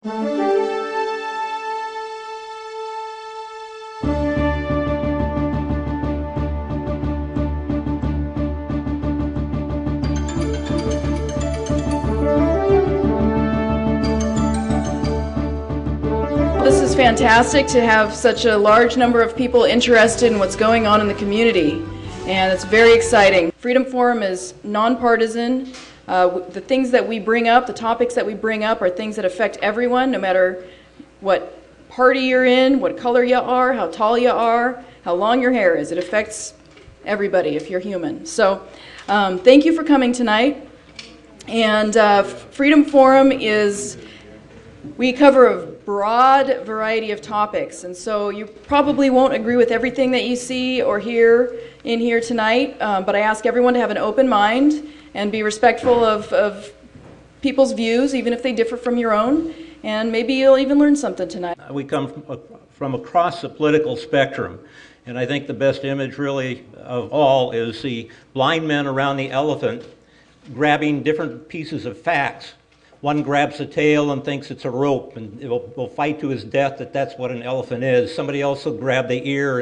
This is fantastic to have such a large number of people interested in what's going on in the community, and it's very exciting. Freedom Forum is nonpartisan. The things that we bring up, the topics that we bring up, are things that affect everyone, no matter what party you're in, what color you are, how tall you are, how long your hair is. It affects everybody if you're human. So thank you for coming tonight. And Freedom Forum we cover a broad variety of topics, and so you probably won't agree with everything that you see or hear in here tonight, but I ask everyone to have an open mind and be respectful of people's views, even if they differ from your own, and maybe you'll even learn something tonight. We come from across the political spectrum, and I think the best image really of all is the blind men around the elephant grabbing different pieces of facts. One grabs the tail and thinks it's a rope and will fight to his death that that's what an elephant is. Somebody else will grab the ear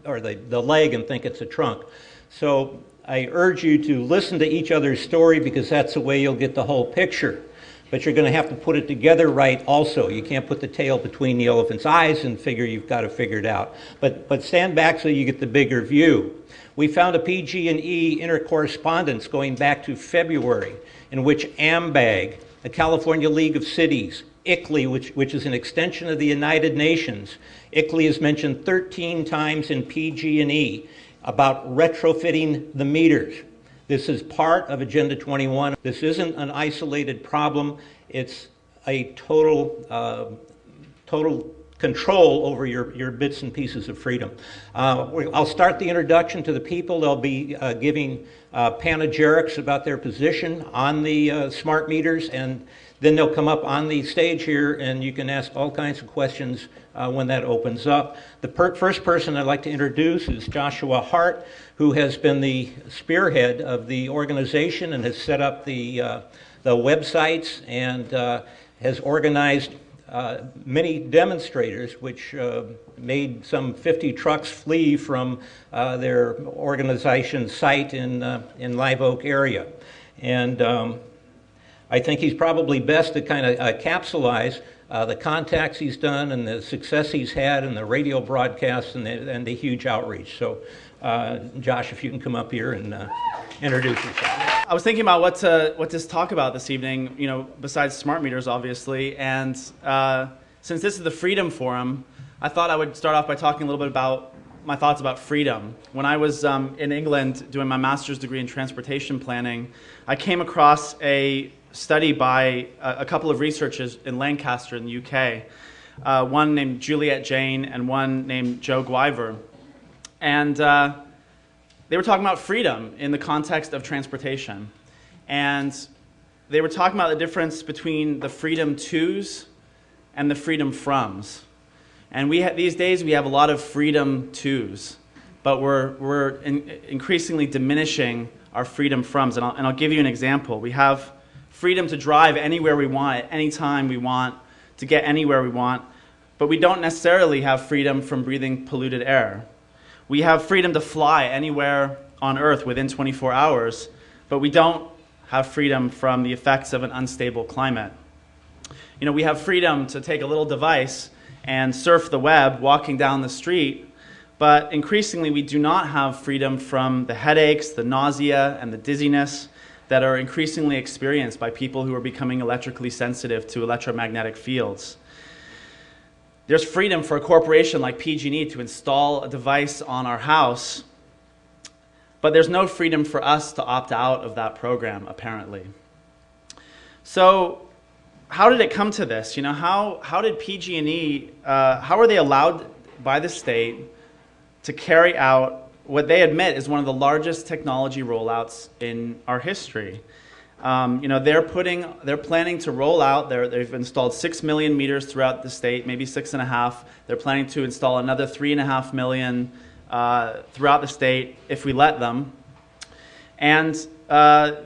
or the leg and think it's a trunk. So I urge you to listen to each other's story, because that's the way you'll get the whole picture. But you're going to have to put it together right also. You can't put the tail between the elephant's eyes and figure you've got to figure it out. But stand back so you get the bigger view. We found a PG&E intercorrespondence going back to February, in which AMBAG, the California League of Cities, ICLEI, which is an extension of the United Nations, ICLEI is mentioned 13 times in PG&E about retrofitting the meters. This is part of Agenda 21. This isn't an isolated problem. It's a total control over your bits and pieces of freedom. I'll start the introduction to the people. They'll be giving panegyrics about their position on the smart meters, and then they'll come up on the stage here and you can ask all kinds of questions when that opens up. The first person I'd like to introduce is Joshua Hart, who has been the spearhead of the organization and has set up the websites and has organized many demonstrators, which made some 50 trucks flee from their organization's site in Live Oak area. And I think he's probably best to kind of capsulize the contacts he's done and the success he's had and the radio broadcasts and the huge outreach. So Josh, if you can come up here and introduce yourself. I was thinking about what to talk about this evening, you know, besides smart meters, obviously, and since this is the Freedom Forum, I thought I would start off by talking a little bit about my thoughts about freedom. When I was in England doing my master's degree in transportation planning, I came across a study by a couple of researchers in Lancaster in the UK, one named Juliet Jane and one named Joe Gwyver. And they were talking about freedom in the context of transportation. And they were talking about the difference between the freedom tos and the freedom froms. And these days we have a lot of freedom tos, but we're increasingly diminishing our freedom froms. And I'll give you an example. We have freedom to drive anywhere we want, at any time we want, to get anywhere we want, but we don't necessarily have freedom from breathing polluted air. We have freedom to fly anywhere on Earth within 24 hours, but we don't have freedom from the effects of an unstable climate. You know, we have freedom to take a little device and surf the web walking down the street, but increasingly we do not have freedom from the headaches, the nausea, and the dizziness that are increasingly experienced by people who are becoming electrically sensitive to electromagnetic fields. There's freedom for a corporation like PG&E to install a device on our house, but there's no freedom for us to opt out of that program, apparently. So how did it come to this? You know, how did PG&E, how are they allowed by the state to carry out what they admit is one of the largest technology rollouts in our history? You know, they're planning to roll out, they've installed 6 million meters throughout the state, maybe 6.5. They're planning to install another 3.5 million throughout the state if we let them. And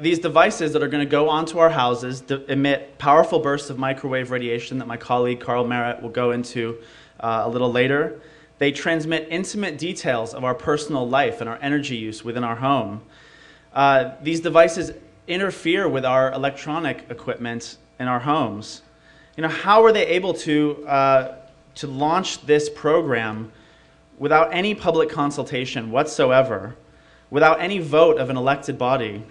these devices that are going to go onto our houses emit powerful bursts of microwave radiation that my colleague Carl Merritt will go into a little later. They transmit intimate details of our personal life and our energy use within our home. These devices interfere with our electronic equipment in our homes. You know, how were they able to launch this program without any public consultation whatsoever, without any vote of an elected body,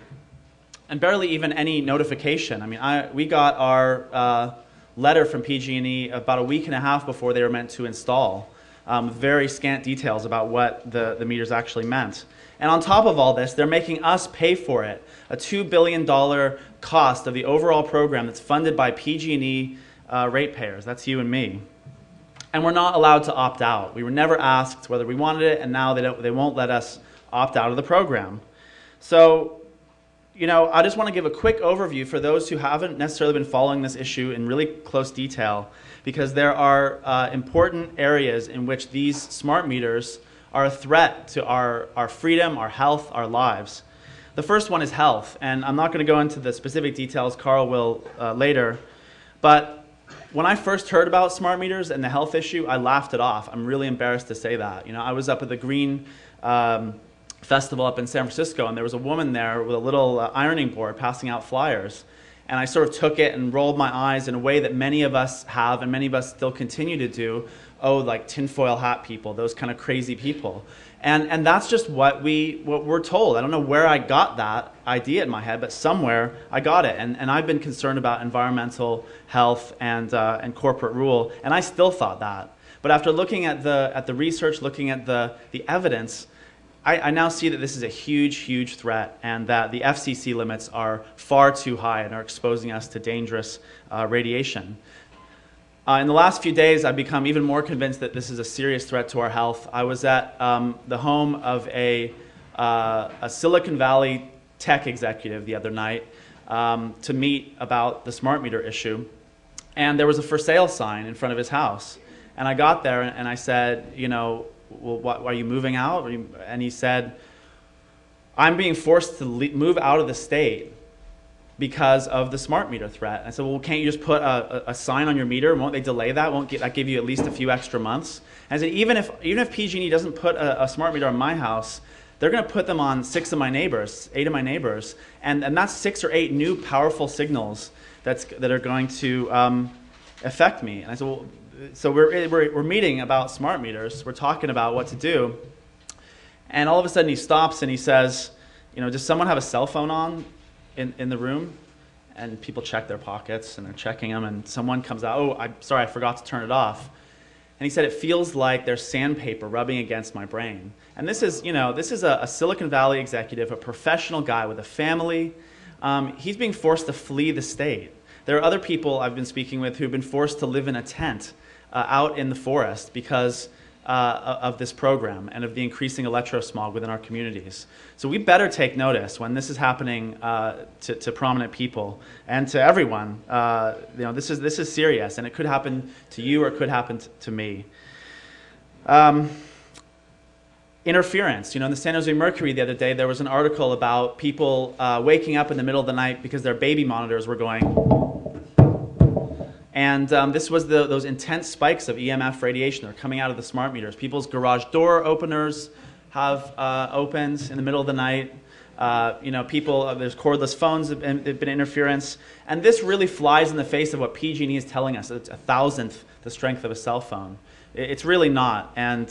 and barely even any notification? I mean, we got our letter from PG&E about a week and a half before they were meant to install, very scant details about what the meters actually meant. And on top of all this, they're making us pay for it, a $2 billion cost of the overall program that's funded by PG&E ratepayers. That's you and me. And we're not allowed to opt out. We were never asked whether we wanted it, and now they won't let us opt out of the program. So, you know, I just want to give a quick overview for those who haven't necessarily been following this issue in really close detail, because there are important areas in which these smart meters are a threat to our freedom, our health, our lives. The first one is health, and I'm not going to go into the specific details. Carl will later. But when I first heard about smart meters and the health issue, I laughed it off. I'm really embarrassed to say that. You know, I was up at the Green Festival up in San Francisco, and there was a woman there with a little ironing board passing out flyers. And I sort of took it and rolled my eyes in a way that many of us have, and many of us still continue to do. Oh, like tinfoil hat people, those kind of crazy people. And that's just what we're told. I don't know where I got that idea in my head, but somewhere I got it. And I've been concerned about environmental health and corporate rule, and I still thought that. But after looking at the research, looking at the evidence, I now see that this is a huge, huge threat, and that the FCC limits are far too high and are exposing us to dangerous radiation. In the last few days, I've become even more convinced that this is a serious threat to our health. I was at the home of a Silicon Valley tech executive the other night to meet about the smart meter issue, and there was a for sale sign in front of his house. And I got there and I said, you know, well, are you moving out? And he said, I'm being forced to move out of the state because of the smart meter threat. I said, well, can't you just put a sign on your meter? Won't they delay that? Won't that give you at least a few extra months? And I said, even if PG&E doesn't put a smart meter on my house, they're going to put them on 8 of my neighbors, and that's 6 or 8 new powerful signals that are going to affect me. And I said, well, so we're meeting about smart meters. We're talking about what to do, and all of a sudden he stops and he says, you know, does someone have a cell phone on in the room? And people check their pockets and they're checking them, and someone comes out, oh, I'm sorry, I forgot to turn it off. And he said, it feels like there's sandpaper rubbing against my brain. And this is, you know, this is a Silicon Valley executive, a professional guy with a family. He's being forced to flee the state. There are other people I've been speaking with who've been forced to live in a tent out in the forest because of this program and of the increasing electrosmog within our communities. So we better take notice when this is happening to prominent people and to everyone. You know, this is serious, and it could happen to you or it could happen to me. Interference. You know, in the San Jose Mercury the other day, there was an article about people waking up in the middle of the night because their baby monitors were going. And this was those intense spikes of EMF radiation that are coming out of the smart meters. People's garage door openers have opened in the middle of the night. You know, there's cordless phones have been interference. And this really flies in the face of what PG&E is telling us. It's 1,000th the strength of a cell phone. It's really not. And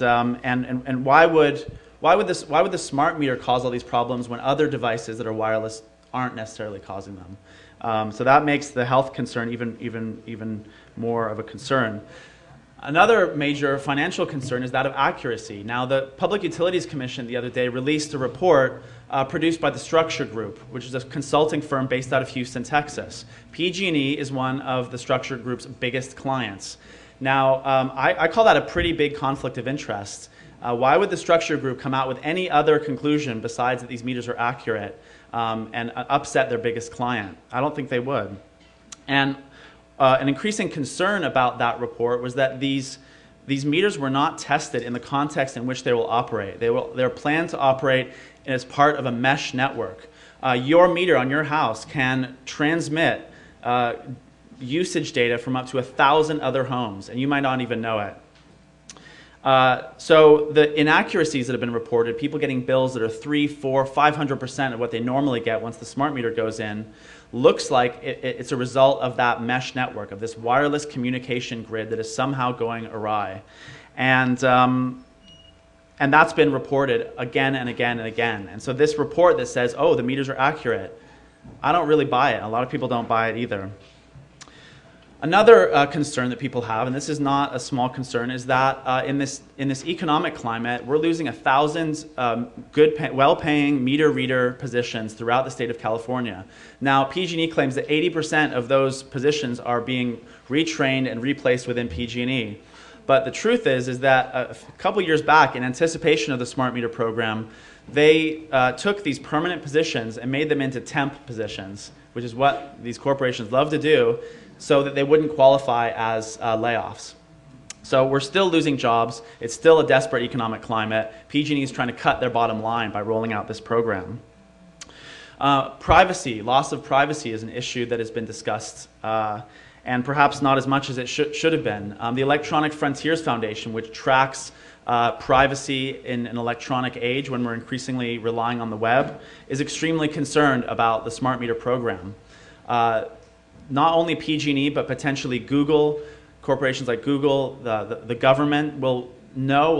why would the smart meter cause all these problems when other devices that are wireless aren't necessarily causing them? So that makes the health concern even more of a concern. Another major financial concern is that of accuracy. Now, the Public Utilities Commission the other day released a report produced by the Structure Group, which is a consulting firm based out of Houston, Texas. PG&E is one of the Structure Group's biggest clients. Now, I call that a pretty big conflict of interest. Why would the Structure Group come out with any other conclusion besides that these meters are accurate and upset their biggest client? I don't think they would. And an increasing concern about that report was that these meters were not tested in the context in which they will operate. They're planned to operate as part of a mesh network. Your meter on your house can transmit usage data from up to 1,000 other homes, and you might not even know it. So the inaccuracies that have been reported, people getting bills that are 300, 400, 500% of what they normally get once the smart meter goes in, looks like it's a result of that mesh network, of this wireless communication grid that is somehow going awry. And that's been reported again and again and again. And so this report that says, oh, the meters are accurate, I don't really buy it. A lot of people don't buy it either. Another concern that people have, and this is not a small concern, is that in this economic climate, we're losing 1,000 well-paying meter reader positions throughout the state of California. Now, PG&E claims that 80% of those positions are being retrained and replaced within PG&E. But the truth is that a couple years back, in anticipation of the smart meter program, they took these permanent positions and made them into temp positions, which is what these corporations love to do, so that they wouldn't qualify as layoffs. So we're still losing jobs. It's still a desperate economic climate. PG&E is trying to cut their bottom line by rolling out this program. Privacy, loss of privacy is an issue that has been discussed, and perhaps not as much as it should have been. The Electronic Frontiers Foundation, which tracks privacy in an electronic age when we're increasingly relying on the web, is extremely concerned about the smart meter program. Not only PG&E, but potentially Google, corporations like Google, the government will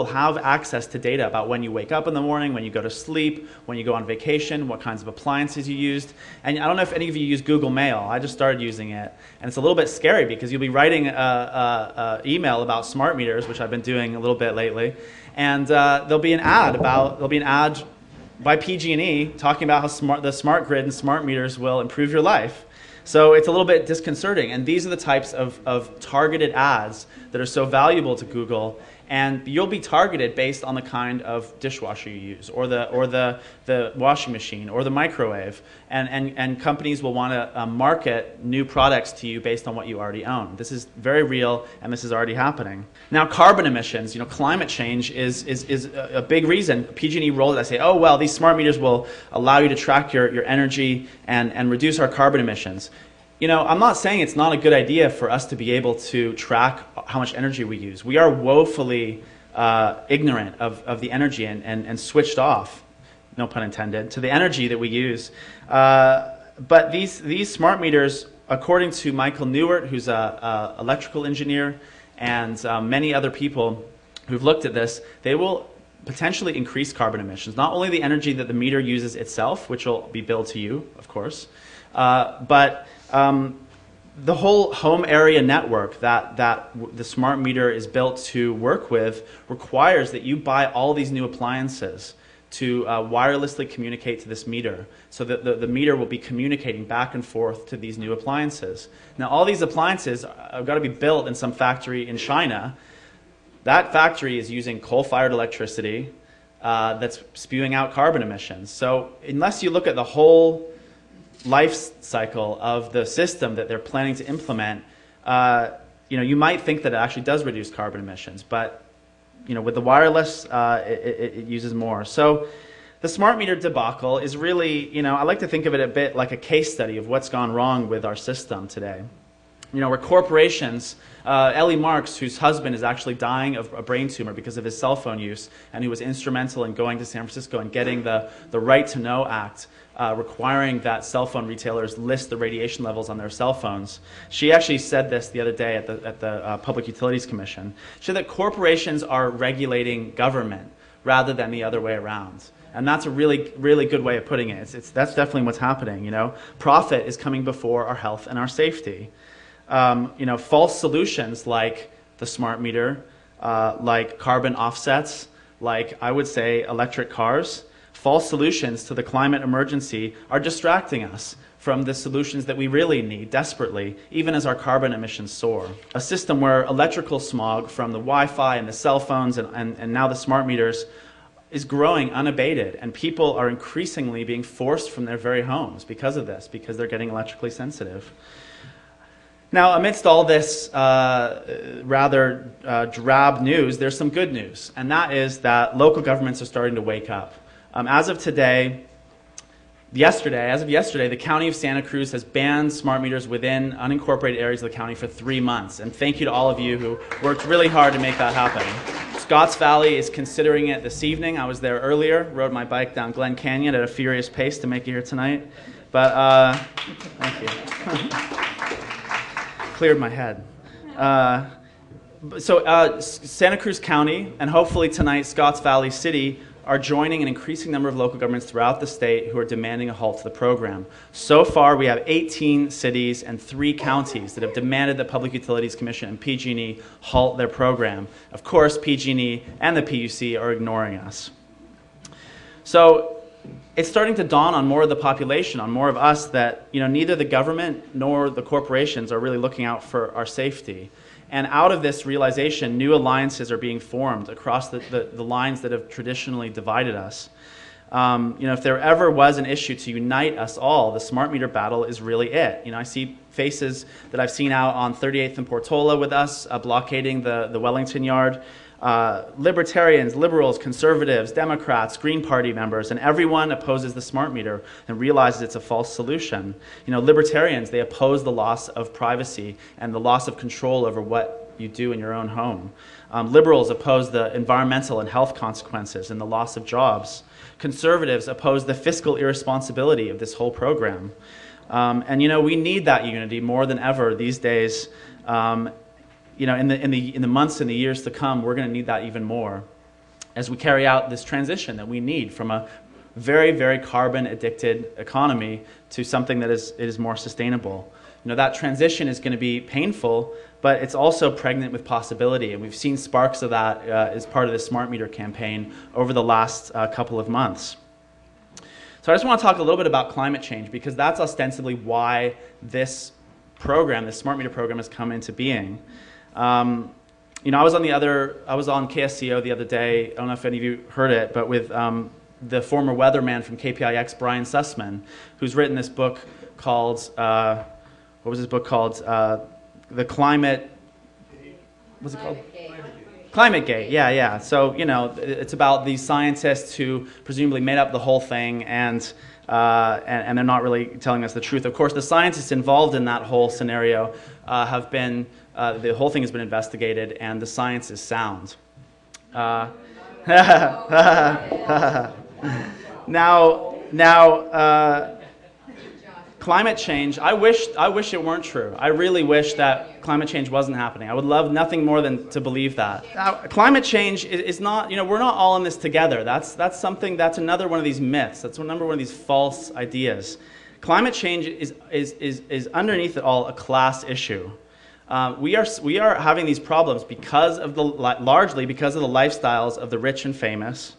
have access to data about when you wake up in the morning, when you go to sleep, when you go on vacation, what kinds of appliances you used. And I don't know if any of you use Google Mail. I just started using it. And it's a little bit scary because you'll be writing an email about smart meters, which I've been doing a little bit lately. And there'll be an ad by PG&E talking about how the smart grid and smart meters will improve your life. So it's a little bit disconcerting, and these are the types of targeted ads that are so valuable to Google, and you'll be targeted based on the kind of dishwasher you use, or the washing machine, or the microwave, and companies will want to market new products to you based on what you already own. This is very real, and this is already happening. Now, carbon emissions, climate change is a big reason. PG&E rolled it. I say, oh, well, these smart meters will allow you to track your energy and reduce our carbon emissions. I'm not saying it's not a good idea for us to be able to track how much energy we use. We are woefully ignorant of the energy and switched off, no pun intended, to the energy that we use. But these smart meters, according to Michael Newert, who's an electrical engineer, and many other people who've looked at this, they will potentially increase carbon emissions. Not only the energy that the meter uses itself, which will be billed to you, of course, but the whole home area network that the smart meter is built to work with requires that you buy all these new appliances to wirelessly communicate to this meter, so that the meter will be communicating back and forth to these new appliances. Now, all these appliances have got to be built in some factory in China. That factory is using coal-fired electricity that's spewing out carbon emissions. So unless you look at the whole life cycle of the system that they're planning to implement, you might think that it actually does reduce carbon emissions, but with the wireless, it uses more. So the smart meter debacle is really, I like to think of it a bit like a case study of what's gone wrong with our system today. Where corporations, Ellie Marks, whose husband is actually dying of a brain tumor because of his cell phone use, and who was instrumental in going to San Francisco and getting the Right to Know Act, requiring that cell phone retailers list the radiation levels on their cell phones. She actually said this the other day at the Public Utilities Commission. She said that corporations are regulating government rather than the other way around. And that's a really, really good way of putting it. That's definitely what's happening. Profit is coming before our health and our safety. False solutions like the smart meter, like carbon offsets, like I would say electric cars, false solutions to the climate emergency are distracting us from the solutions that we really need desperately, even as our carbon emissions soar. A system where electrical smog from the Wi-Fi and the cell phones and now the smart meters is growing unabated, and people are increasingly being forced from their very homes because of this, because they're getting electrically sensitive. Now, amidst all this rather drab news, there's some good news, and that is that local governments are starting to wake up. As of today, As of yesterday, the County of Santa Cruz has banned smart meters within unincorporated areas of the county for 3 months. And thank you to all of you who worked really hard to make that happen. Scotts Valley is considering it this evening. I was there earlier, rode my bike down Glen Canyon at a furious pace to make it here tonight. But thank you. Cleared my head. Santa Cruz County and hopefully tonight Scotts Valley City are joining an increasing number of local governments throughout the state who are demanding a halt to the program. So far, we have 18 cities and 3 counties that have demanded the Public Utilities Commission and PG&E halt their program. Of course, PG&E and the PUC are ignoring us. So it's starting to dawn on more of the population, on more of us, that neither the government nor the corporations are really looking out for our safety. And out of this realization, new alliances are being formed across the lines that have traditionally divided us. If there ever was an issue to unite us all, the smart meter battle is really it. I see faces that I've seen out on 38th and Portola with us, blockading the Wellington Yard. Libertarians, liberals, conservatives, Democrats, Green Party members, and everyone opposes the smart meter and realizes it's a false solution. Libertarians, they oppose the loss of privacy and the loss of control over what you do in your own home. Liberals oppose the environmental and health consequences and the loss of jobs. Conservatives oppose the fiscal irresponsibility of this whole program. We need that unity more than ever these days. In the months and the years to come, we're going to need that even more as we carry out this transition that we need from a very, very carbon-addicted economy to something that is more sustainable. That transition is going to be painful, but it's also pregnant with possibility, and we've seen sparks of that as part of the Smart Meter campaign over the last couple of months. So I just want to talk a little bit about climate change, because that's ostensibly why this program, this Smart Meter program, has come into being. I was on KSCO the other day. I don't know if any of you heard it, but with the former weatherman from KPIX, Brian Sussman, who's written this book called, what was his book called? The Climate, what's it called? Climate Gate, yeah. So, it's about these scientists who presumably made up the whole thing, and they're not really telling us the truth. Of course, the scientists involved in that whole scenario have been, the whole thing has been investigated, and the science is sound. Climate change, I wish it weren't true. I really wish that climate change wasn't happening. I would love nothing more than to believe that. Climate change is not, we're not all in this together. That's another one of these myths. That's another one of these false ideas. Climate change is underneath it all a class issue. We are having these problems because of largely because of the lifestyles of the rich and famous.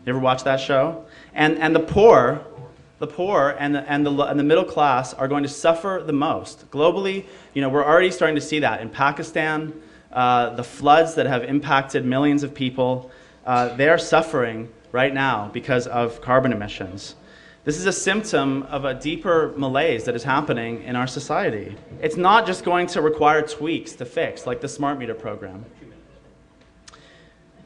You ever watch that show? And the poor and the middle class are going to suffer the most. Globally, we're already starting to see that. In Pakistan, the floods that have impacted millions of people, they are suffering right now because of carbon emissions. This is a symptom of a deeper malaise that is happening in our society. It's not just going to require tweaks to fix, like the Smart Meter program.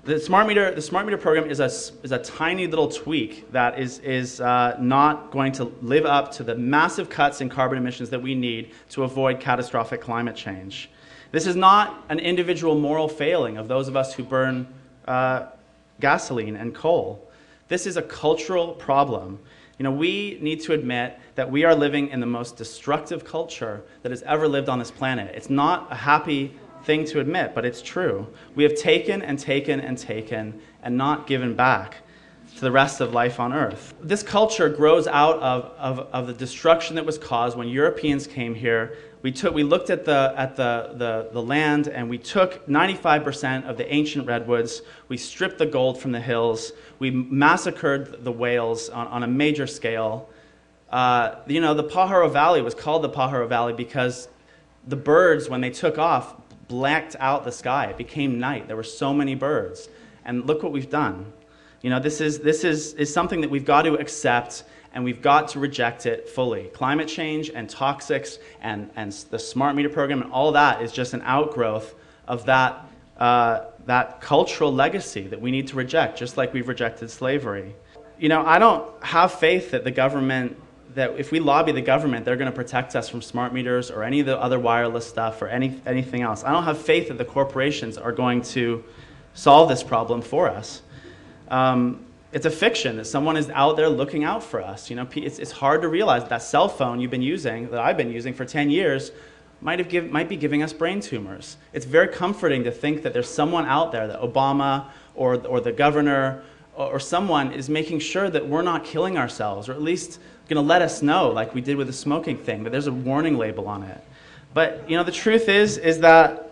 The Smart Meter program is a tiny little tweak that is not going to live up to the massive cuts in carbon emissions that we need to avoid catastrophic climate change. This is not an individual moral failing of those of us who burn gasoline and coal. This is a cultural problem. We need to admit that we are living in the most destructive culture that has ever lived on this planet. It's not a happy thing to admit, but it's true. We have taken and taken and taken and not given back to the rest of life on Earth. This culture grows out of the destruction that was caused when Europeans came here. We looked at the land, and we took 95% of the ancient redwoods. We stripped the gold from the hills. We massacred the whales on a major scale. The Pajaro Valley was called the Pajaro Valley because the birds, when they took off, blacked out the sky. It became night. There were so many birds. And look what we've done. This is something that we've got to accept, and we've got to reject it fully. Climate change and toxics and the Smart Meter program and all that is just an outgrowth of that cultural legacy that we need to reject, just like we've rejected slavery. I don't have faith that the government that if we lobby the government, they're going to protect us from smart meters or any of the other wireless stuff or anything else. I don't have faith that the corporations are going to solve this problem for us. It's a fiction that someone is out there looking out for us. You know, it's hard to realize that cell phone you've been using, that I've been using for 10 years, might be giving us brain tumors. It's very comforting to think that there's someone out there, that Obama or the governor or someone is making sure that we're not killing ourselves, or at least going to let us know, like we did with the smoking thing, that there's a warning label on it. But you know, the truth is that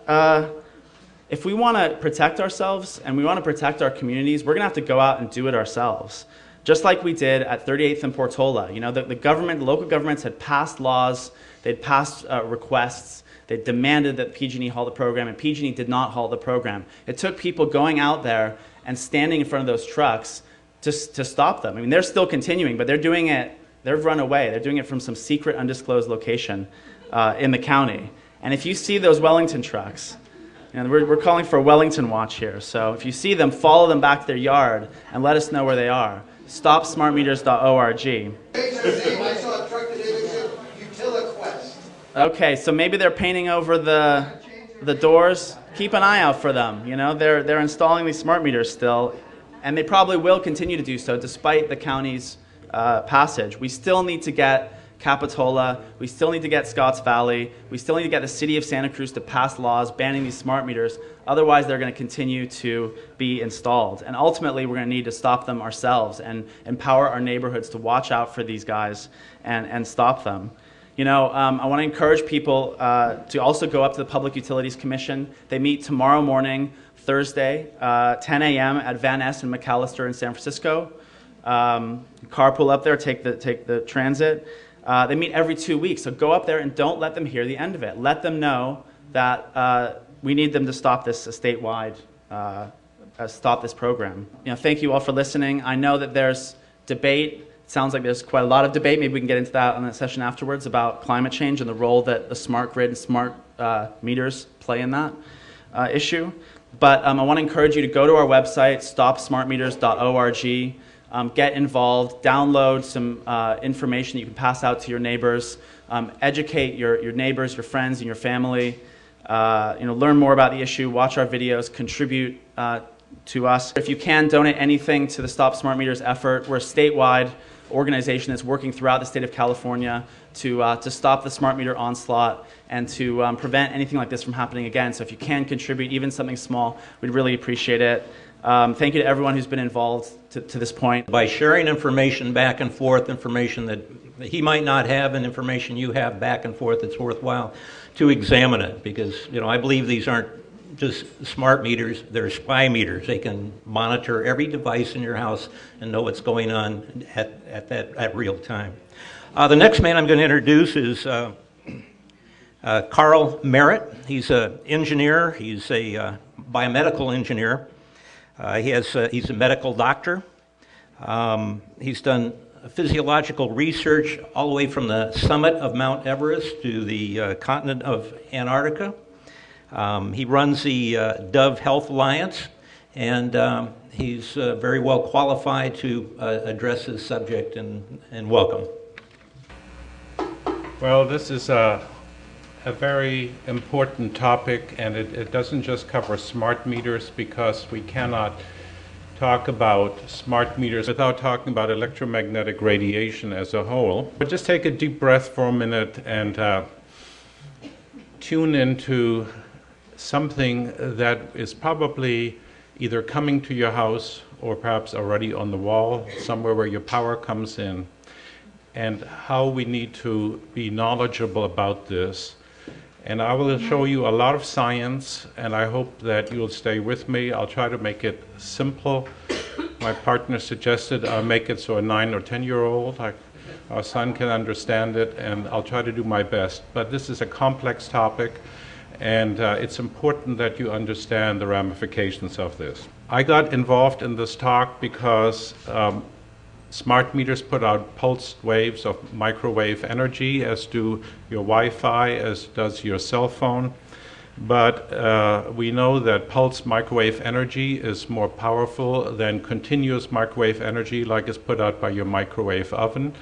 if we want to protect ourselves and we want to protect our communities, we're going to have to go out and do it ourselves. Just like we did at 38th and Portola. You know, the local governments had passed laws, they'd passed requests, they demanded that PG&E halt the program, and PG&E did not halt the program. It took people going out there and standing in front of those trucks to stop them. I mean, they're still continuing, but they're doing it, they've run away. They're doing it from some secret, undisclosed location in the county. And if you see those Wellington trucks, and we're calling for a Wellington watch here, so if you see them, follow them back to their yard and let us know where they are. StopSmartMeters.org. I saw a truck today that said UtiliQuest. Okay, so maybe they're painting over the doors. Keep an eye out for them. You know, they're installing these smart meters still, and they probably will continue to do so despite the county's passage. We still need to get Capitola, we still need to get Scotts Valley, we still need to get the city of Santa Cruz to pass laws banning these smart meters. Otherwise, they're going to continue to be installed. And ultimately, we're going to need to stop them ourselves and empower our neighborhoods to watch out for these guys and stop them. You know, I want to encourage people to also go up to the Public Utilities Commission. They meet tomorrow morning, Thursday, 10 a.m. at Van Ness and McAllister in San Francisco. Carpool up there, take the transit. They meet every 2 weeks, so go up there and don't let them hear the end of it. Let them know that we need them to stop this statewide, stop this program. You know, thank you all for listening. I know that there's debate. It sounds like there's quite a lot of debate. Maybe we can get into that on that session afterwards about climate change and the role that the smart grid and smart meters play in that issue. But I want to encourage you to go to our website, stopsmartmeters.org. Get involved, download some information that you can pass out to your neighbors, educate your neighbors, your friends, and your family. Learn more about the issue, watch our videos, contribute to us. If you can, donate anything to the Stop Smart Meters effort. We're a statewide organization that's working throughout the state of California to stop the smart meter onslaught and to prevent anything like this from happening again. So if you can contribute even something small, we'd really appreciate it. Thank you to everyone who's been involved to this point. By sharing information back and forth, information that he might not have and information you have back and forth, it's worthwhile to examine it, because I believe these aren't just smart meters, they're spy meters. They can monitor every device in your house and know what's going on at real time. The next man I'm going to introduce is Carl Merritt. He's an engineer. He's a biomedical engineer. He's a medical doctor. He's done physiological research all the way from the summit of Mount Everest to the continent of Antarctica. He runs the Dove Health Alliance, and he's very well qualified to address this subject, and welcome. Well, this is a very important topic, and it doesn't just cover smart meters, because we cannot talk about smart meters without talking about electromagnetic radiation as a whole. But just take a deep breath for a minute and tune into something that is probably either coming to your house or perhaps already on the wall, somewhere where your power comes in, and how we need to be knowledgeable about this. And I will show you a lot of science, and I hope that you'll stay with me. I'll try to make it simple. My partner suggested I make it so a 9 or 10-year-old, our son, can understand it, and I'll try to do my best. But this is a complex topic, and it's important that you understand the ramifications of this. I got involved in this talk because smart meters put out pulsed waves of microwave energy, as do your Wi-Fi, as does your cell phone. But we know that pulsed microwave energy is more powerful than continuous microwave energy, like is put out by your microwave oven.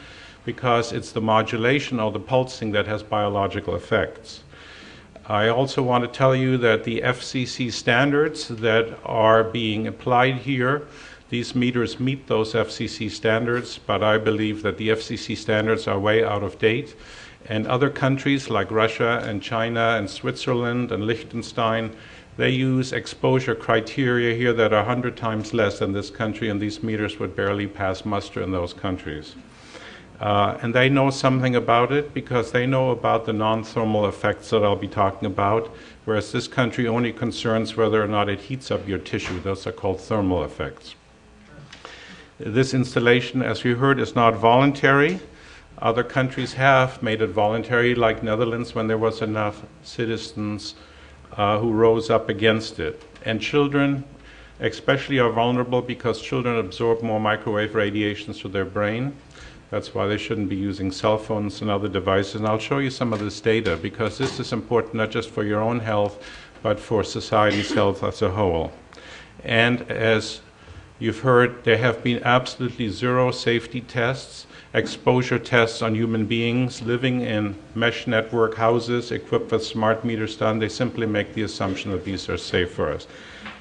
because it's the modulation or the pulsing that has biological effects. I also want to tell you that the FCC standards that are being applied here, these meters meet those FCC standards, but I believe that the FCC standards are way out of date. And other countries like Russia and China and Switzerland and Liechtenstein, they use exposure criteria here that are 100 times less than this country, and these meters would barely pass muster in those countries. And they know something about it because they know about the non-thermal effects that I'll be talking about, whereas this country only concerns whether or not it heats up your tissue. Those are called thermal effects. This installation, as you heard, is not voluntary. Other countries have made it voluntary, like Netherlands, when there was enough citizens who rose up against it. And children especially are vulnerable because children absorb more microwave radiations to their brain. That's why they shouldn't be using cell phones and other devices. And I'll show you some of this data because this is important not just for your own health, but for society's health as a whole. And as you've heard, there have been absolutely zero safety tests, exposure tests on human beings living in mesh network houses equipped with smart meters done. They simply make the assumption that these are safe for us.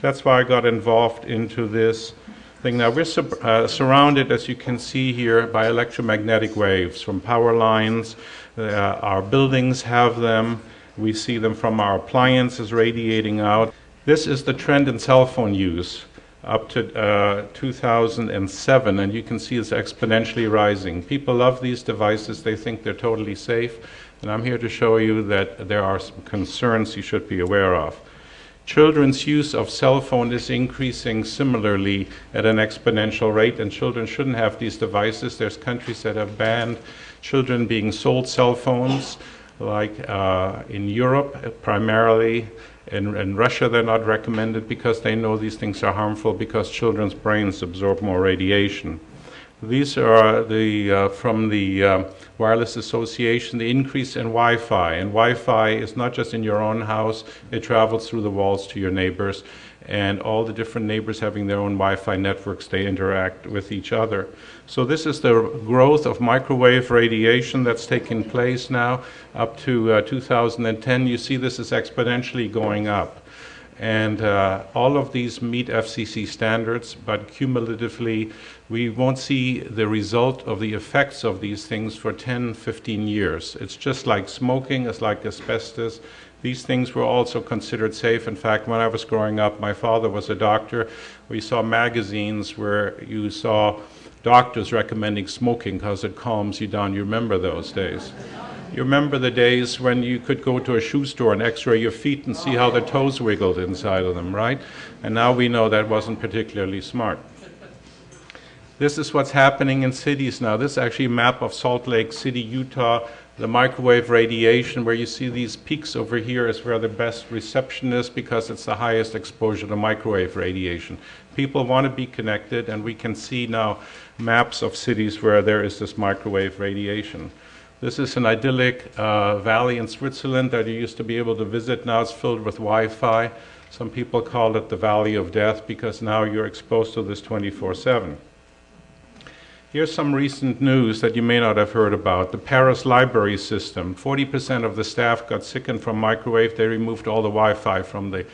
That's why I got involved into this thing. Now we're surrounded, as you can see here, by electromagnetic waves from power lines. Our buildings have them. We see them from our appliances radiating out. This is the trend in cell phone use up to 2007, and you can see it's exponentially rising. People love these devices. They think they're totally safe, and I'm here to show you that there are some concerns you should be aware of. Children's use of cell phone is increasing similarly at an exponential rate, and children shouldn't have these devices. There's countries that have banned children being sold cell phones, like in Europe primarily. In Russia, they're not recommended because they know these things are harmful because children's brains absorb more radiation. These are from the Wireless Association, the increase in Wi-Fi. And Wi-Fi is not just in your own house, it travels through the walls to your neighbors. And all the different neighbors having their own Wi-Fi networks, they interact with each other. So this is the growth of microwave radiation that's taking place now up to 2010. You see this is exponentially going up. And all of these meet FCC standards, but cumulatively, we won't see the result of the effects of these things for 10, 15 years. It's just like smoking, it's like asbestos. These things were also considered safe. In fact, when I was growing up, my father was a doctor. We saw magazines where you saw doctors recommending smoking because it calms you down. You remember those days? You remember the days when you could go to a shoe store and x-ray your feet and see how the toes wiggled inside of them, right? And now we know that wasn't particularly smart. This is what's happening in cities now. This is actually a map of Salt Lake City, Utah. The microwave radiation, where you see these peaks over here, is where the best reception is because it's the highest exposure to microwave radiation. People want to be connected, and we can see now maps of cities where there is this microwave radiation. This is an idyllic valley in Switzerland that you used to be able to visit. Now it's filled with Wi-Fi. Some people call it the Valley of Death because now you're exposed to this 24/7. Here's some recent news that you may not have heard about. The Paris library system. 40% of the staff got sickened from microwave. They removed all the Wi-Fi from the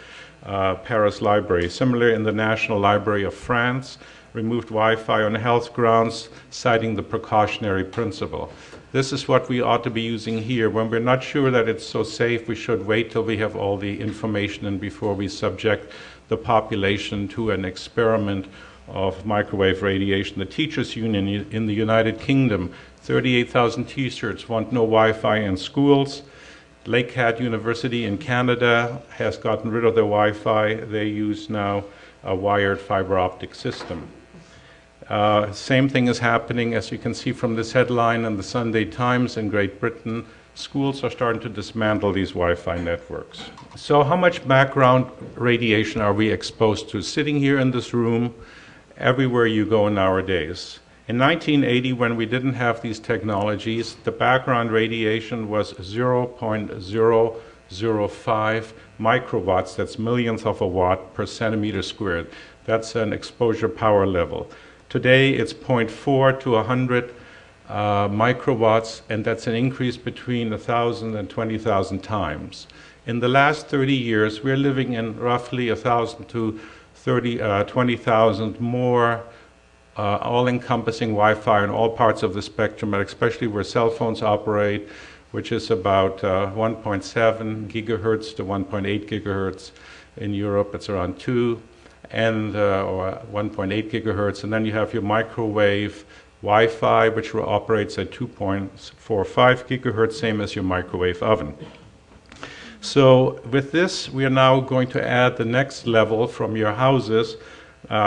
Paris library. Similarly, in the National Library of France, removed Wi-Fi on health grounds, citing the precautionary principle. This is what we ought to be using here. When we're not sure that it's so safe, we should wait till we have all the information and before we subject the population to an experiment of microwave radiation. The Teachers Union in the United Kingdom, 38,000 T-shirts want no Wi-Fi in schools. Lakehead University in Canada has gotten rid of their Wi-Fi. They use now a wired fiber optic system. Same thing is happening, as you can see from this headline in the Sunday Times in Great Britain. Schools are starting to dismantle these Wi-Fi networks. So how much background radiation are we exposed to? Sitting here in this room, everywhere you go nowadays. In 1980, when we didn't have these technologies, the background radiation was 0.005 microwatts, that's millionth of a watt per centimeter squared. That's an exposure power level. Today, it's 0.4 to 100 microwatts, and that's an increase between 1,000 and 20,000 times. In the last 30 years, we're living in roughly 1,000 to 20,000 more all-encompassing Wi-Fi in all parts of the spectrum, but especially where cell phones operate, which is about 1.7 gigahertz to 1.8 gigahertz. In Europe, it's around 2 and or 1.8 gigahertz. And then you have your microwave Wi-Fi, which operates at 2.45 gigahertz, same as your microwave oven. So with this, we are now going to add the next level from your houses,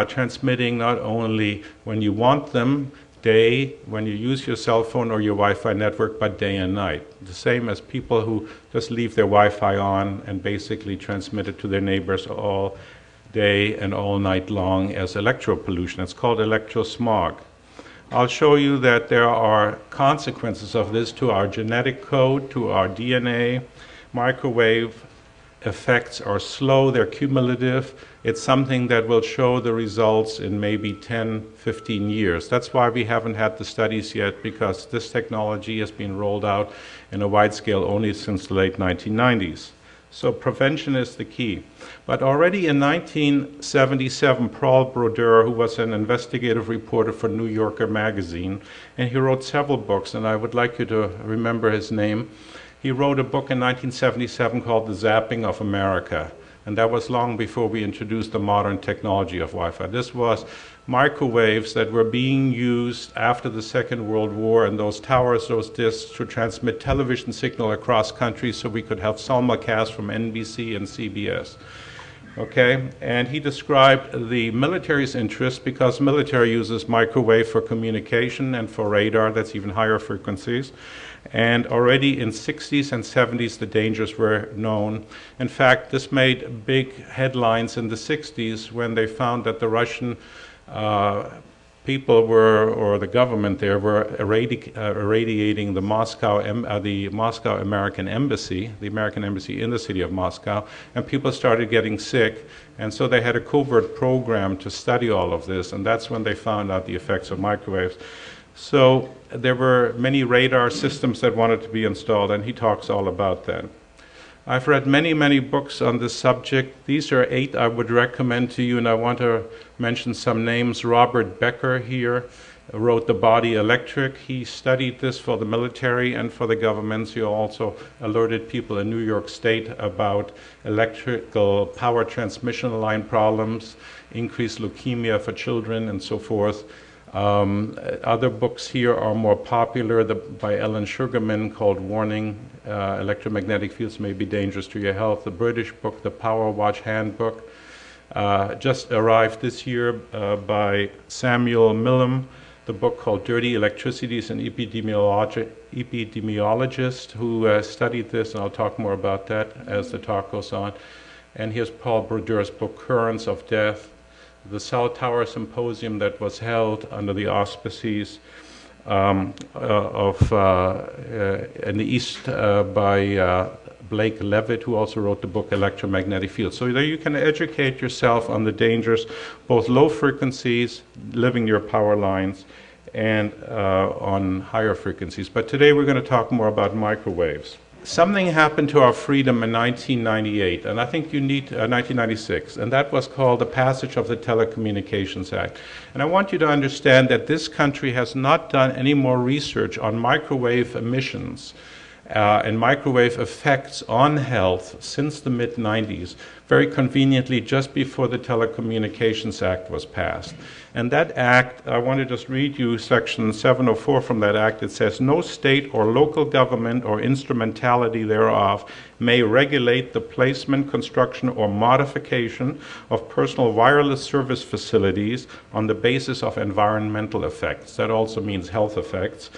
transmitting not only when you want them, day, when you use your cell phone or your Wi-Fi network, but day and night. The same as people who just leave their Wi-Fi on and basically transmit it to their neighbors all day and all night long as electro-pollution. It's called electrosmog. I'll show you that there are consequences of this to our genetic code, to our DNA. Microwave effects are slow, they're cumulative. It's something that will show the results in maybe 10, 15 years. That's why we haven't had the studies yet, because this technology has been rolled out in a wide scale only since the late 1990s. So prevention is the key. But already in 1977, Paul Brodeur, who was an investigative reporter for New Yorker magazine, and he wrote several books, and I would like you to remember his name. He wrote a book in 1977 called The Zapping of America, and that was long before we introduced the modern technology of Wi-Fi. This was microwaves that were being used after the Second World War, and those towers, those discs, to transmit television signal across countries so we could have simulcast from NBC and CBS. Okay, and he described the military's interest because military uses microwave for communication and for radar, that's even higher frequencies. And already in 60s and 70s, the dangers were known. In fact, this made big headlines in the 60s when they found that the Russian people were, or the government there, were irradiating the Moscow American Embassy, the American Embassy in the city of Moscow, and people started getting sick. And so they had a covert program to study all of this, and that's when they found out the effects of microwaves. So there were many radar systems that wanted to be installed, and he talks all about that. I've read many, many books on this subject. These are 8 I would recommend to you, and I want to mention some names. Robert Becker here wrote The Body Electric. He studied this for the military and for the governments. He also alerted people in New York State about electrical power transmission line problems, increased leukemia for children, and so forth. Other books here are more popular, by Ellen Sugarman, called Warning, Electromagnetic Fields May Be Dangerous to Your Health. The British book, The Power Watch Handbook, just arrived this year by Samuel Millam. The book called Dirty Electricity is an epidemiologist who studied this, and I'll talk more about that as the talk goes on. And here's Paul Brodeur's book, Currents of Death. The Cell Tower Symposium that was held under the auspices in the East by Blake Levitt, who also wrote the book Electromagnetic Fields. So there you can educate yourself on the dangers, both low frequencies, living near power lines, and on higher frequencies. But today we're going to talk more about microwaves. Something happened to our freedom in 1998, and I think you need 1996, and that was called the passage of the Telecommunications Act. And I want you to understand that this country has not done any more research on microwave emissions and microwave effects on health since the mid-90s, very conveniently just before the Telecommunications Act was passed. And that act, I want to just read you section 704 from that act. It says, no state or local government or instrumentality thereof may regulate the placement, construction, or modification of personal wireless service facilities on the basis of environmental effects. That also means health effects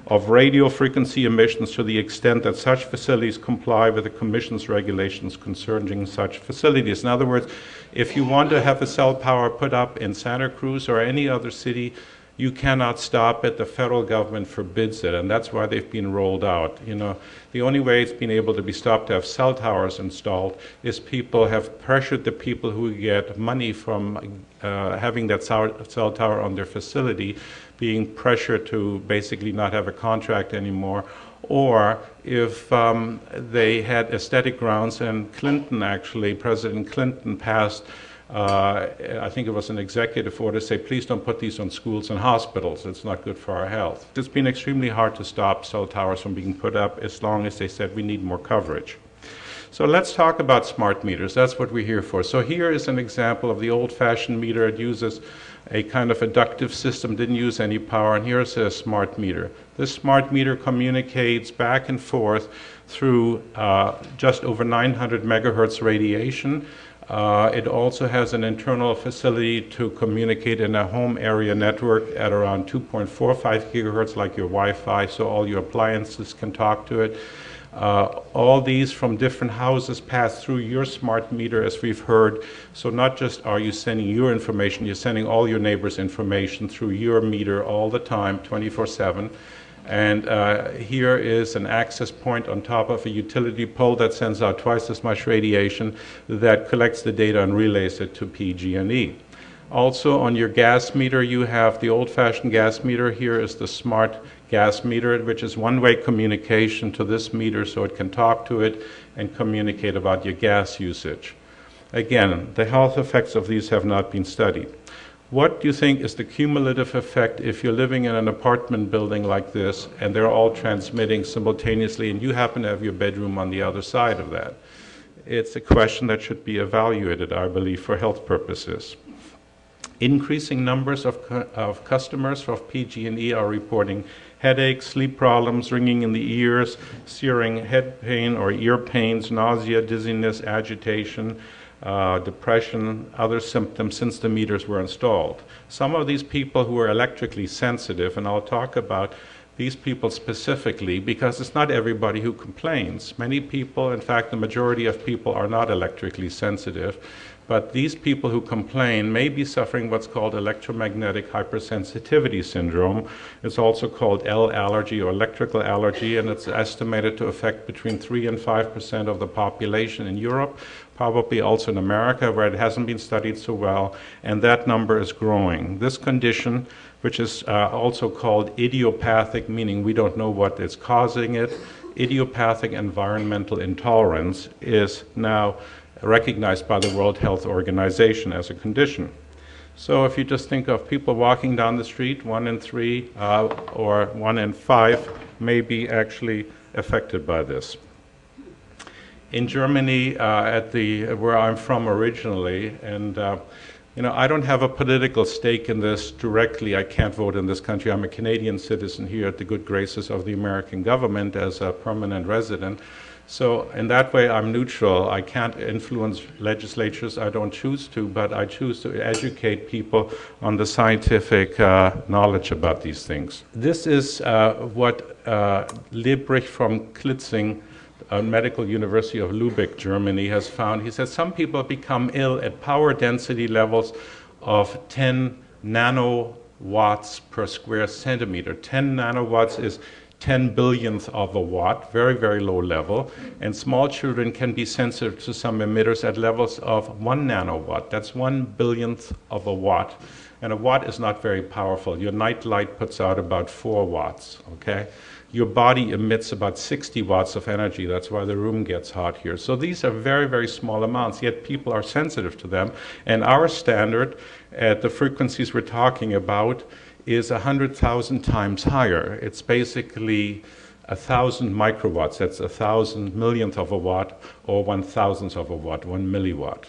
of radio frequency emissions to the extent that such facilities comply with the Commission's regulations concerning such facilities. In other words, if you want to have a cell tower put up in Santa Cruz or any other city, You cannot stop it. The federal government forbids it, and that's why they've been rolled out. You know, the only way it's been able to be stopped to have cell towers installed is people have pressured the people who get money from having that cell tower on their facility, being pressured to basically not have a contract anymore. Or if they had aesthetic grounds, and President Clinton passed I think it was an executive order to say, please don't put these on schools and hospitals. It's not good for our health. It's been extremely hard to stop cell towers from being put up as long as they said we need more coverage. So let's talk about smart meters. That's what we're here for. So here is an example of the old-fashioned meter. It uses a kind of inductive system, didn't use any power, and here's a smart meter. This smart meter communicates back and forth through just over 900 megahertz radiation. It also has an internal facility to communicate in a home area network at around 2.45 gigahertz, like your Wi-Fi, so all your appliances can talk to it. All these from different houses pass through your smart meter, as we've heard. So not just are you sending your information, you're sending all your neighbors' information through your meter all the time, 24/7. And here is an access point on top of a utility pole that sends out twice as much radiation that collects the data and relays it to PG&E. Also on your gas meter, you have the old-fashioned gas meter. Here is the smart gas meter, which is one-way communication to this meter so it can talk to it and communicate about your gas usage. Again, the health effects of these have not been studied. What do you think is the cumulative effect if you're living in an apartment building like this and they're all transmitting simultaneously and you happen to have your bedroom on the other side of that? It's a question that should be evaluated, I believe, for health purposes. Increasing numbers of customers of PG&E are reporting headaches, sleep problems, ringing in the ears, searing head pain or ear pains, nausea, dizziness, agitation, depression, other symptoms since the meters were installed. Some of these people who are electrically sensitive, and I'll talk about these people specifically because it's not everybody who complains. Many people, in fact, the majority of people are not electrically sensitive, but these people who complain may be suffering what's called electromagnetic hypersensitivity syndrome. It's also called L allergy or electrical allergy, and it's estimated to affect between 3 and 5% of the population in Europe, probably also in America, where it hasn't been studied so well, and that number is growing. This condition, which is also called idiopathic, meaning we don't know what is causing it, idiopathic environmental intolerance, is now recognized by the World Health Organization as a condition. So if you just think of people walking down the street, 1 in 3 or 1 in 5 may be actually affected by this. In Germany, where I'm from originally, and I don't have a political stake in this directly. I can't vote in this country. I'm a Canadian citizen here at the good graces of the American government as a permanent resident. So in that way, I'm neutral. I can't influence legislatures. I don't choose to, but I choose to educate people on the scientific knowledge about these things. This is what Liebrich from Klitzing, Medical University of Lübeck, Germany, has found. He says some people become ill at power density levels of 10 nanowatts per square centimeter. 10 nanowatts is 10 billionth of a watt, very, very low level. And small children can be sensitive to some emitters at levels of 1 nanowatt. That's 1 billionth of a watt. And a watt is not very powerful. Your night light puts out about 4 watts, okay? Your body emits about 60 watts of energy. That's why the room gets hot here. So these are very, very small amounts, yet people are sensitive to them. And our standard at the frequencies we're talking about is 100,000 times higher. It's basically 1,000 microwatts. That's 1,000 millionth of a watt, or 1,000th of a watt, 1 milliwatt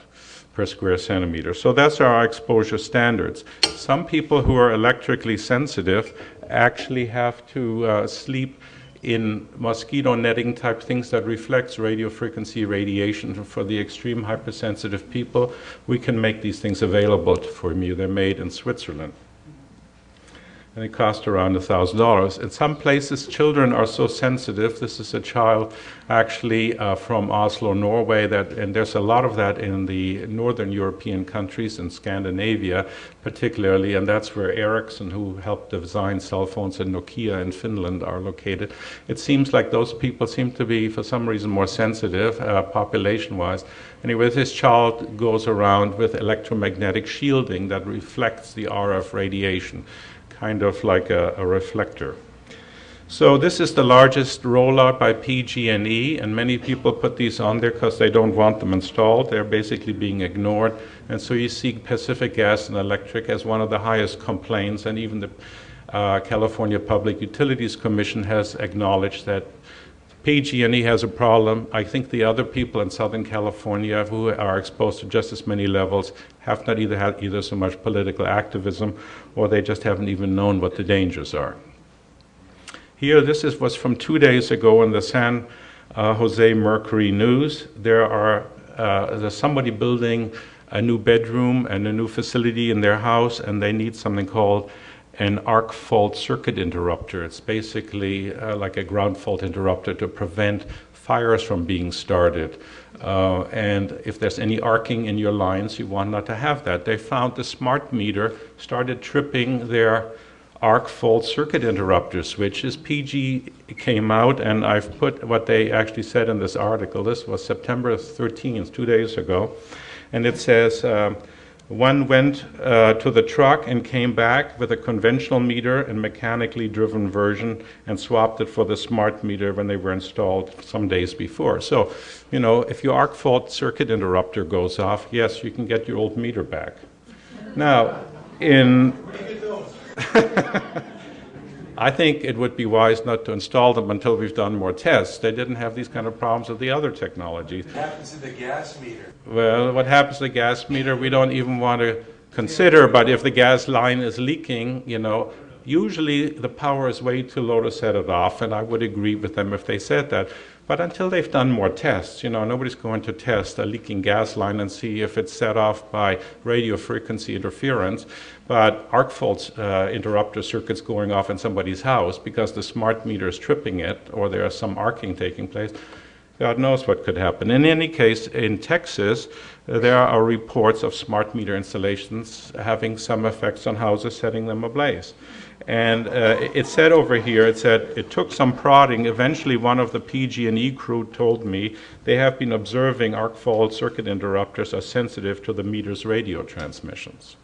per square centimeter. So that's our exposure standards. Some people who are electrically sensitive actually have to sleep in mosquito netting type things that reflects radio frequency radiation. For the extreme hypersensitive people, we can make these things available for you. They're made in Switzerland. and it cost around $1,000. In some places, children are so sensitive. This is a child actually from Oslo, Norway, and there's a lot of that in the northern European countries, in Scandinavia particularly, and that's where Ericsson, who helped design cell phones, and Nokia in Finland are located. It seems like those people seem to be, for some reason, more sensitive population-wise. Anyway, this child goes around with electromagnetic shielding that reflects the RF radiation, kind of like a reflector. So this is the largest rollout by PG&E, and many people put these on there because they don't want them installed. They're basically being ignored. And so you see Pacific Gas and Electric as one of the highest complaints, and even the California Public Utilities Commission has acknowledged that PG&E has a problem. I think the other people in Southern California who are exposed to just as many levels have not had either so much political activism, or they just haven't even known what the dangers are. Here, was from 2 days ago in the San Jose Mercury News. There's somebody building a new bedroom and a new facility in their house, and they need something called an arc fault circuit interrupter. It's basically like a ground fault interrupter to prevent fires from being started. And if there's any arcing in your lines, you want not to have that. They found the SmartMeter started tripping their arc fault circuit interrupter switches. PG came out, and I've put what they actually said in this article. This was September 13th, 2 days ago. And it says, one went to the truck and came back with a conventional meter and mechanically driven version and swapped it for the SmartMeter when they were installed some days before. So, you know, if your arc fault circuit interrupter goes off, yes, you can get your old meter back. Now, I think it would be wise not to install them until we've done more tests. They didn't have these kind of problems with the other technologies. What happens to the gas meter? Well, what happens to the gas meter, we don't even want to consider, but if the gas line is leaking, you know, usually the power is way too low to set it off, and I would agree with them if they said that. But until they've done more tests, you know, nobody's going to test a leaking gas line and see if it's set off by radio frequency interference. But arc fault interrupter circuits going off in somebody's house because the smart meter is tripping it, or there is some arcing taking place, God knows what could happen. In any case, in Texas, there are reports of smart meter installations having some effects on houses, setting them ablaze. And it said over here, it said, it took some prodding. Eventually, one of the PG&E crew told me they have been observing arc fault circuit interrupters are sensitive to the meter's radio transmissions.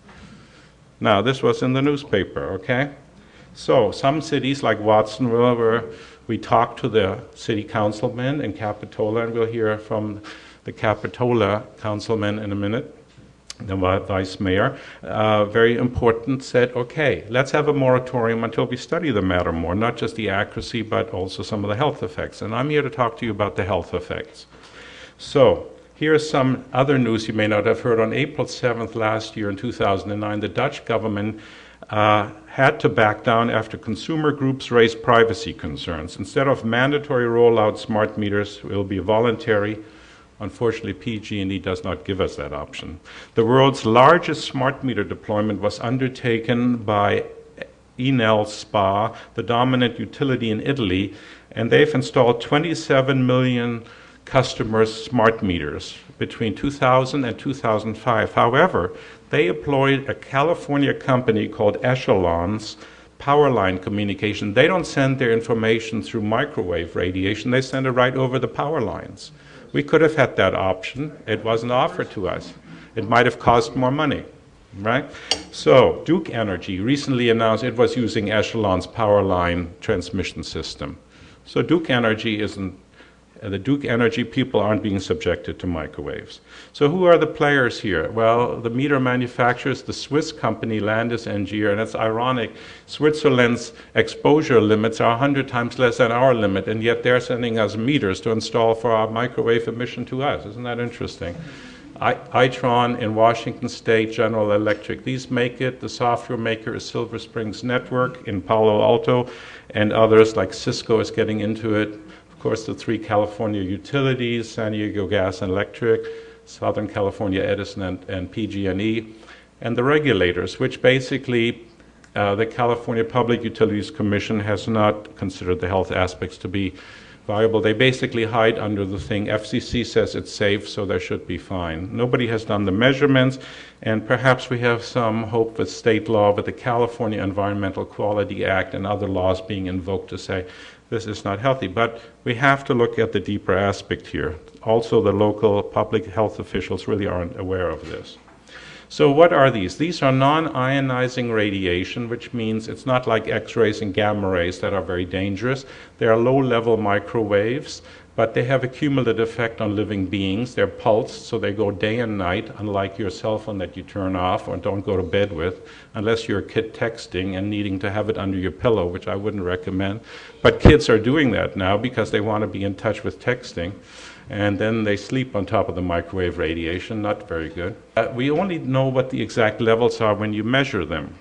Now, this was in the newspaper, okay? So, some cities like Watsonville, where we talked to the city councilman in Capitola, and we'll hear from the Capitola councilman in a minute, the vice mayor, very important, said, okay, let's have a moratorium until we study the matter more, not just the accuracy, but also some of the health effects. And I'm here to talk to you about the health effects. So, here's some other news you may not have heard. On April 7th last year in 2009, the Dutch government had to back down after consumer groups raised privacy concerns. Instead of mandatory rollout, smart meters will be voluntary. Unfortunately, PG&E does not give us that option. The world's largest smart meter deployment was undertaken by Enel Spa, the dominant utility in Italy, and they've installed 27 million customers' smart meters between 2000 and 2005. However, they employed a California company called Echelon's power line communication. They don't send their information through microwave radiation. They send it right over the power lines. We could have had that option. It wasn't offered to us. It might have cost more money, right? So Duke Energy recently announced it was using Echelon's power line transmission system. So Duke Energy isn't, the Duke Energy people aren't being subjected to microwaves. So who are the players here? Well, the meter manufacturers, the Swiss company Landis+Gyr, and it's ironic, Switzerland's exposure limits are 100 times less than our limit, and yet they're sending us meters to install for our microwave emission to us. Isn't that interesting? Itron in Washington State, General Electric, these make it. The software maker is Silver Springs Network in Palo Alto, and others like Cisco is getting into it. Of course, the three California utilities, San Diego Gas and Electric, Southern California Edison, and PG&E, and the regulators, which basically The California Public Utilities Commission has not considered the health aspects to be viable. They basically hide under the thing. FCC says it's safe, so there should be fine. Nobody has done the measurements, and perhaps we have some hope with state law, with the California Environmental Quality Act and other laws being invoked to say this is not healthy. But we have to look at the deeper aspect here. Also, the local public health officials really aren't aware of this. So what are these? These are non-ionizing radiation, which means it's not like X-rays and gamma rays that are very dangerous. They are low-level microwaves, but they have a cumulative effect on living beings. They're pulsed, so they go day and night, unlike your cell phone that you turn off or don't go to bed with, unless you're a kid texting and needing to have it under your pillow, which I wouldn't recommend. But kids are doing that now because they want to be in touch with texting. And then they sleep on top of the microwave radiation, not very good. We only know what the exact levels are when you measure them.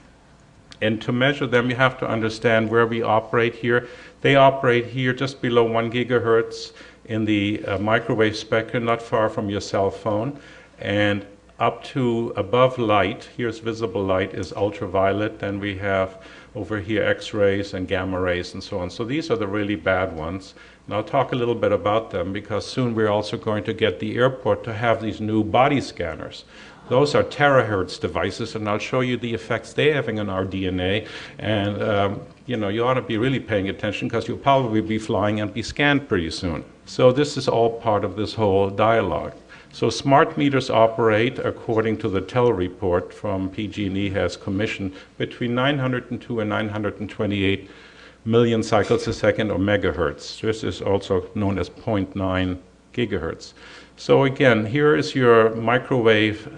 And to measure them, you have to understand where we operate here. They operate here just below 1 gigahertz in the microwave spectrum, not far from your cell phone. And up to above light, here's visible light, is ultraviolet. Then we have over here X-rays and gamma rays and so on. So these are the really bad ones. And I'll talk a little bit about them because soon we're also going to get the airport to have these new body scanners. Those are terahertz devices, and I'll show you the effects they're having on our DNA. And you ought to be really paying attention because you'll probably be flying and be scanned pretty soon. So this is all part of this whole dialogue. So smart meters operate, according to the TEL report from PG&E has commissioned, between 902 and 928 million cycles a second, or megahertz. This is also known as 0.9 gigahertz. So again, here is your microwave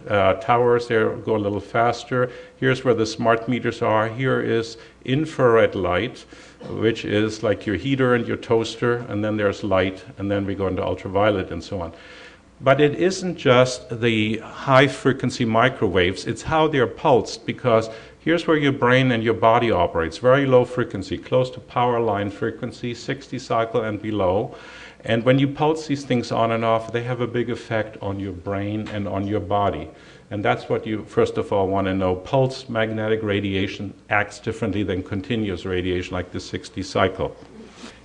towers. They go a little faster. Here's where the smart meters are. Here is infrared light, which is like your heater and your toaster, and then there's light, and then we go into ultraviolet and so on. But it isn't just the high-frequency microwaves, it's how they're pulsed, because here's where your brain and your body operates, very low frequency, close to power line frequency, 60 cycle and below. And when you pulse these things on and off, they have a big effect on your brain and on your body. And that's what you, first of all, want to know. Pulse magnetic radiation acts differently than continuous radiation, like the 60 cycle.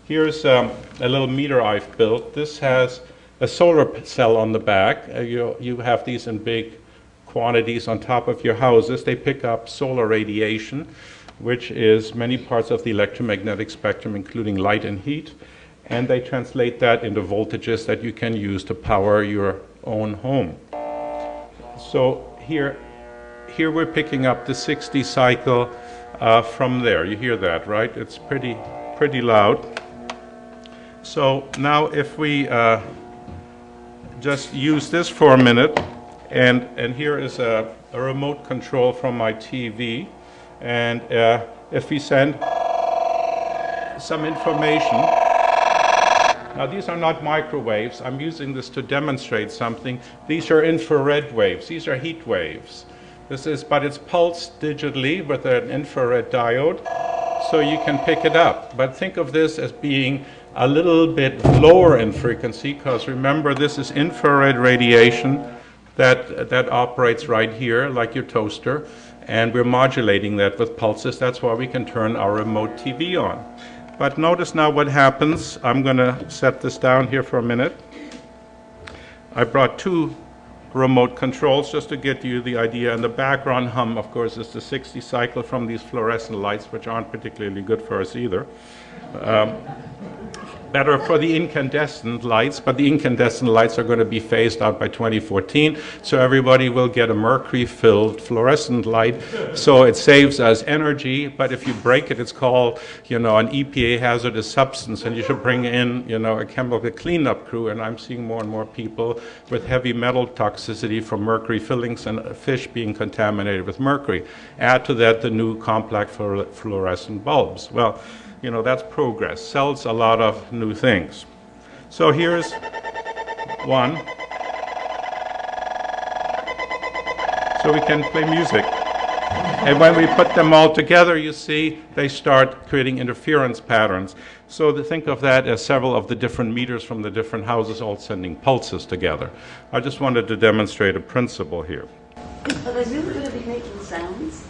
Here's a little meter I've built. This has a solar cell on the back. You have these in big quantities on top of your houses. They pick up solar radiation, which is many parts of the electromagnetic spectrum, including light and heat, and they translate that into voltages that you can use to power your own home. So here we're picking up the 60 cycle from there. You hear that, right? It's pretty loud. So now if we just use this for a minute, and here is a remote control from my TV, and if we send some information, now these are not microwaves, I'm using this to demonstrate something. These are infrared waves, these are heat waves. But it's pulsed digitally with an infrared diode, so you can pick it up. But think of this as being a little bit lower in frequency, because remember, this is infrared radiation that operates right here, like your toaster, and we're modulating that with pulses. That's why we can turn our remote TV on. But notice now what happens. I'm going to set this down here for a minute. I brought two remote controls just to get you the idea, and the background hum, of course, is the 60 cycle from these fluorescent lights, which aren't particularly good for us either. Better for the incandescent lights, but the incandescent lights are going to be phased out by 2014, so everybody will get a mercury-filled fluorescent light, so it saves us energy, but if you break it, it's called, an EPA hazardous substance, and you should bring in, a chemical cleanup crew, and I'm seeing more and more people with heavy metal toxicity from mercury fillings and fish being contaminated with mercury. Add to that the new complex fluorescent bulbs. Well, that's progress. Sells a lot of new things. So here's one. So we can play music. And when we put them all together, you see, they start creating interference patterns. So think of that as several of the different meters from the different houses all sending pulses together. I just wanted to demonstrate a principle here. Are they really going to be making sounds?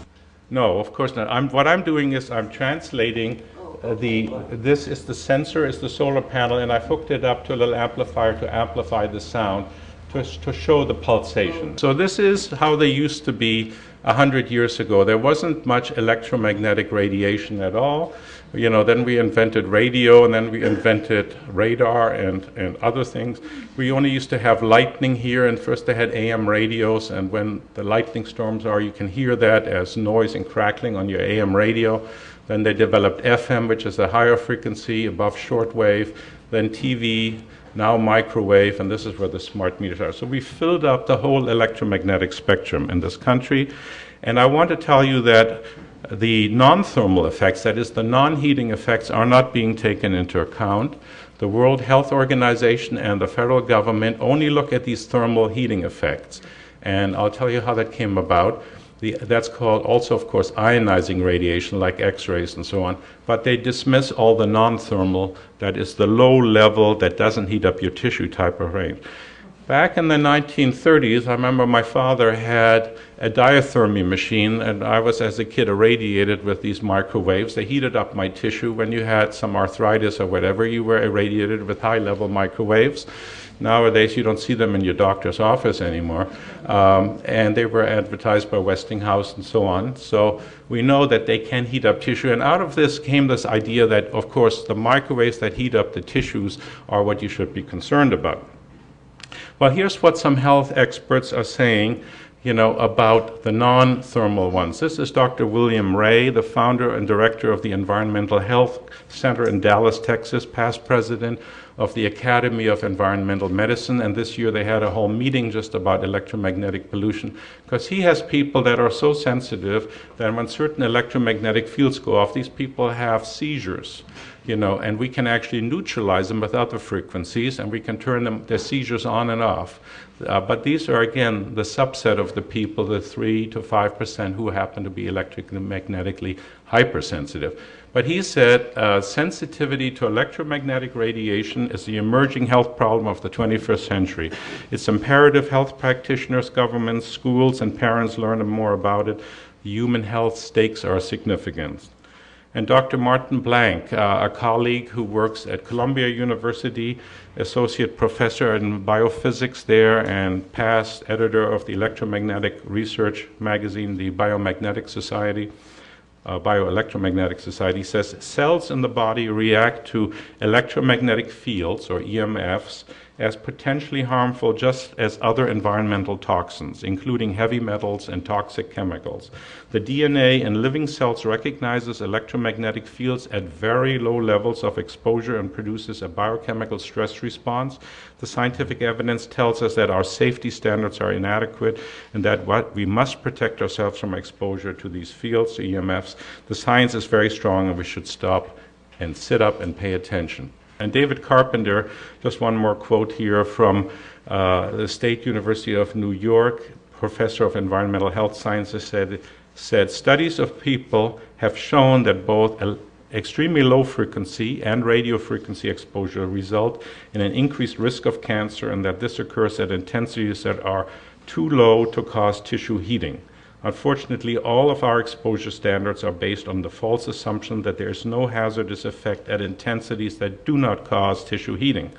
No, of course not. What I'm doing is I'm translating this is the sensor, is the solar panel, and I've hooked it up to a little amplifier to amplify the sound to show the pulsation. So this is how they used to be 100 years ago. There wasn't much electromagnetic radiation at all. You know, then we invented radio, and then we invented radar and other things. We only used to have lightning here, and first they had AM radios, and when the lightning storms are, you can hear that as noise and crackling on your AM radio. Then they developed FM, which is a higher frequency above shortwave, then TV, now microwave, and this is where the smart meters are. So we filled up the whole electromagnetic spectrum in this country. And I want to tell you that the non-thermal effects, that is the non-heating effects, are not being taken into account. The World Health Organization and the federal government only look at these thermal heating effects. And I'll tell you how that came about. That's called also, of course, ionizing radiation, like X-rays and so on. But they dismiss all the non-thermal, that is the low level that doesn't heat up your tissue type of range. Back in the 1930s, I remember my father had a diathermy machine, and I was, as a kid, irradiated with these microwaves. They heated up my tissue. When you had some arthritis or whatever, you were irradiated with high-level microwaves. Nowadays, you don't see them in your doctor's office anymore. And they were advertised by Westinghouse and so on. So we know that they can heat up tissue. And out of this came this idea that, of course, the microwaves that heat up the tissues are what you should be concerned about. Well, here's what some health experts are saying, you know, about the non-thermal ones. This is Dr. William Ray, the founder and director of the Environmental Health Center in Dallas, Texas, past president of the Academy of Environmental Medicine, and this year they had a whole meeting just about electromagnetic pollution, because he has people that are so sensitive that when certain electromagnetic fields go off, these people have seizures, you know, and we can actually neutralize them with other frequencies, and we can turn their seizures on and off. But these are, again, the subset of the people, the 3 to 5% who happen to be electromagnetically hypersensitive. But he said sensitivity to electromagnetic radiation is the emerging health problem of the 21st century. It's imperative health practitioners, governments, schools, and parents learn more about it. The human health stakes are significant. And Dr. Martin Blank, a colleague who works at Columbia University, associate professor in biophysics there and past editor of the electromagnetic research magazine, the Bioelectromagnetic Society, says cells in the body react to electromagnetic fields, or EMFs, as potentially harmful just as other environmental toxins, including heavy metals and toxic chemicals. The DNA in living cells recognizes electromagnetic fields at very low levels of exposure and produces a biochemical stress response. The scientific evidence tells us that our safety standards are inadequate and that we must protect ourselves from exposure to these fields, to EMFs. The science is very strong, and we should stop and sit up and pay attention. And David Carpenter, just one more quote here from the State University of New York, professor of environmental health sciences, said studies of people have shown that both extremely low frequency and radio frequency exposure result in an increased risk of cancer, and that this occurs at intensities that are too low to cause tissue heating. Unfortunately, all of our exposure standards are based on the false assumption that there is no hazardous effect at intensities that do not cause tissue heating.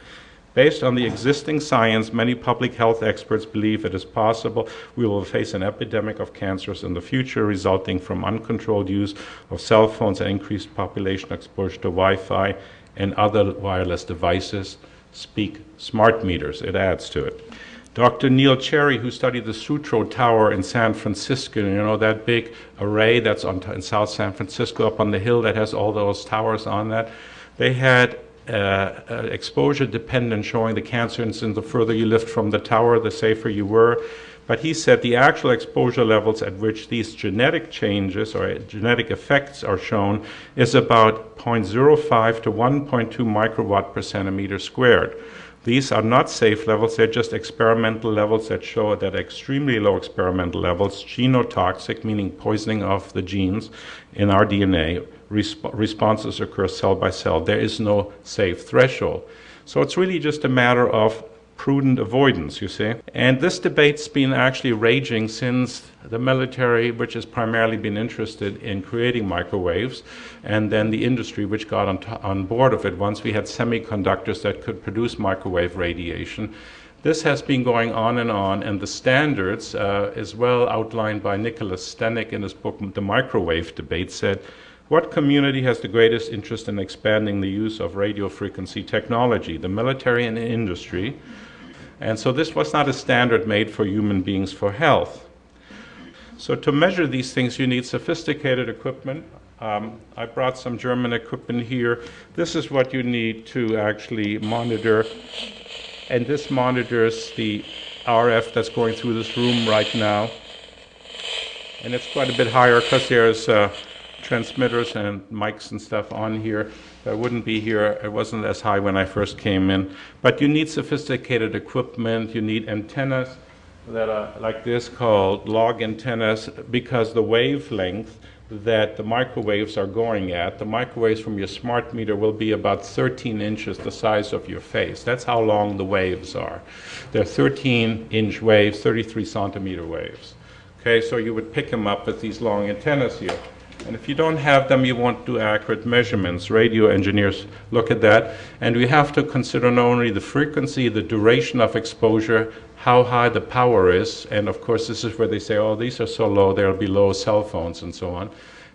Based on the existing science, many public health experts believe it is possible we will face an epidemic of cancers in the future resulting from uncontrolled use of cell phones and increased population exposure to Wi-Fi and other wireless devices. Speak smart meters, it adds to it. Dr. Neil Cherry, who studied the Sutro Tower in San Francisco, you know, that big array that's in South San Francisco up on the hill that has all those towers on that, they had exposure dependent showing the cancer incidence. The further you lift from the tower, the safer you were. But he said the actual exposure levels at which these genetic changes or genetic effects are shown is about 0.05 to 1.2 microwatt per centimeter squared. These are not safe levels, they're just experimental levels that show that extremely low experimental levels, genotoxic, meaning poisoning of the genes in our DNA, responses occur cell by cell. There is no safe threshold. So it's really just a matter of prudent avoidance, you see. And this debate's been actually raging since the military, which has primarily been interested in creating microwaves, and then the industry, which got on board of it once we had semiconductors that could produce microwave radiation. This has been going on, and the standards, as well outlined by Nicholas Stenek in his book, The Microwave Debate, said, what community has the greatest interest in expanding the use of radio frequency technology? The military and the industry. And so this was not a standard made for human beings for health. So to measure these things, you need sophisticated equipment. I brought some German equipment here. This is what you need to actually monitor. And this monitors the RF that's going through this room right now. And it's quite a bit higher because there's transmitters and mics and stuff on here. That wouldn't be here. It wasn't as high when I first came in. But you need sophisticated equipment. You need antennas that are like this, called log antennas, because the wavelength that the microwaves are going at, the microwaves from your smart meter will be about 13 inches the size of your face. That's how long the waves are. They're 13-inch waves, 33 centimeter waves. Okay, so you would pick them up with these long antennas here. And if you don't have them, you won't do accurate measurements. Radio engineers look at that. And we have to consider not only the frequency, the duration of exposure, how high the power is. And of course, this is where they say, oh, these are so low, they'll be low cell phones and so on.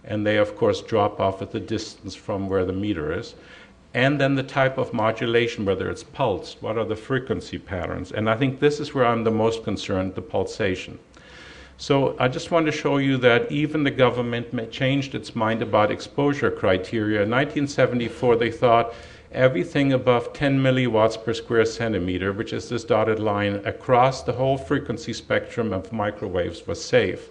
And they, of course, drop off at the distance from where the meter is. And then the type of modulation, whether it's pulsed, what are the frequency patterns? And I think this is where I'm the most concerned, the pulsation. So I just want to show you that even the government changed its mind about exposure criteria. In 1974, they thought everything above 10 milliwatts per square centimeter, which is this dotted line across the whole frequency spectrum of microwaves, was safe.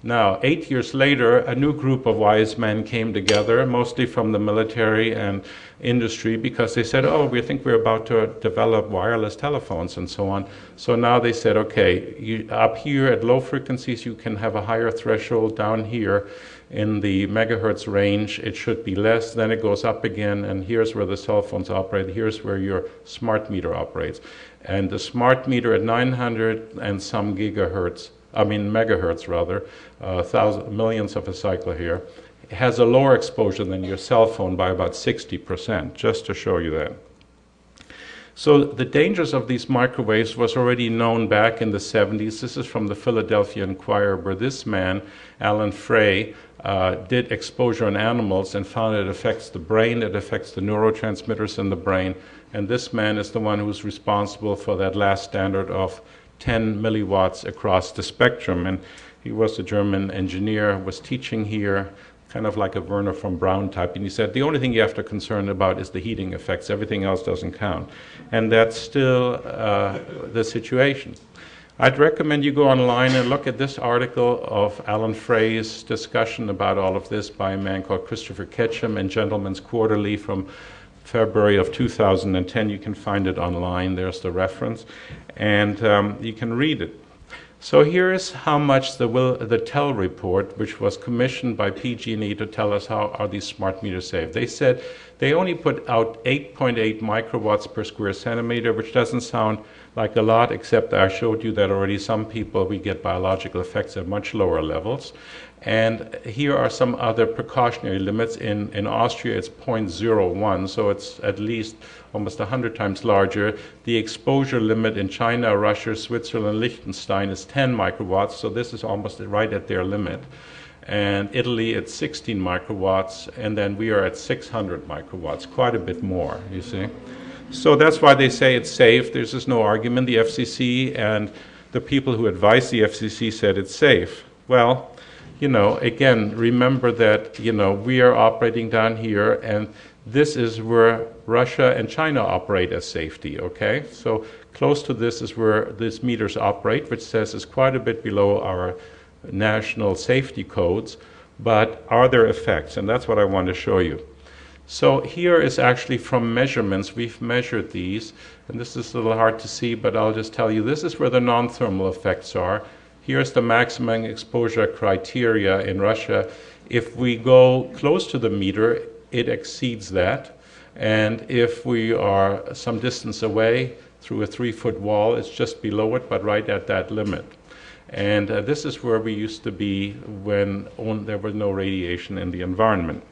Now, 8 years later, a new group of wise men came together, mostly from the military and industry, because they said, oh, we think we're about to develop wireless telephones and so on. So now they said, okay, up here at low frequencies, you can have a higher threshold. Down here in the megahertz range, it should be less. Then it goes up again, and here's where the cell phones operate. Here's where your smart meter operates. And the smart meter at 900 and some megahertz rather, millions of a cycle here, has a lower exposure than your cell phone by about 60%, just to show you that. So the dangers of these microwaves was already known back in the 70s. This is from the Philadelphia Inquirer, where this man, Alan Frey, did exposure on animals and found it affects the brain, it affects the neurotransmitters in the brain, and this man is the one who's responsible for that last standard of 10 milliwatts across the spectrum. And he was a German engineer, was teaching here, kind of like a Werner von Braun type. And he said, the only thing you have to concern about is the heating effects. Everything else doesn't count. And that's still the situation. I'd recommend you go online and look at this article of Alan Frey's discussion about all of this by a man called Christopher Ketchum in Gentleman's Quarterly from February of 2010. You can find it online. There's the reference. And you can read it. So here is how much the TEL report, which was commissioned by PG&E to tell us how are these smart meters safe. They said they only put out 8.8 microwatts per square centimeter, which doesn't sound like a lot, except I showed you that already some people, we get biological effects at much lower levels. And here are some other precautionary limits. In Austria, it's 0.01, so it's at least almost 100 times larger. The exposure limit in China, Russia, Switzerland, Liechtenstein is 10 microwatts, so this is almost right at their limit. And Italy, it's 16 microwatts, and then we are at 600 microwatts, quite a bit more, you see. So that's why they say it's safe. There's just no argument. The FCC and the people who advise the FCC said it's safe. Well, you know, again, remember that, you know, we are operating down here, and this is where Russia and China operate as safety, okay? So close to this is where these meters operate, which says it's quite a bit below our national safety codes, but are there effects? And that's what I want to show you. So here is actually from measurements. We've measured these, and this is a little hard to see, but I'll just tell you, this is where the non-thermal effects are. Here's the maximum exposure criteria in Russia. If we go close to the meter, it exceeds that. And if we are some distance away, through a 3-foot wall. It's just below it, but right at that limit. And this is where we used to be when there was no radiation in the environment.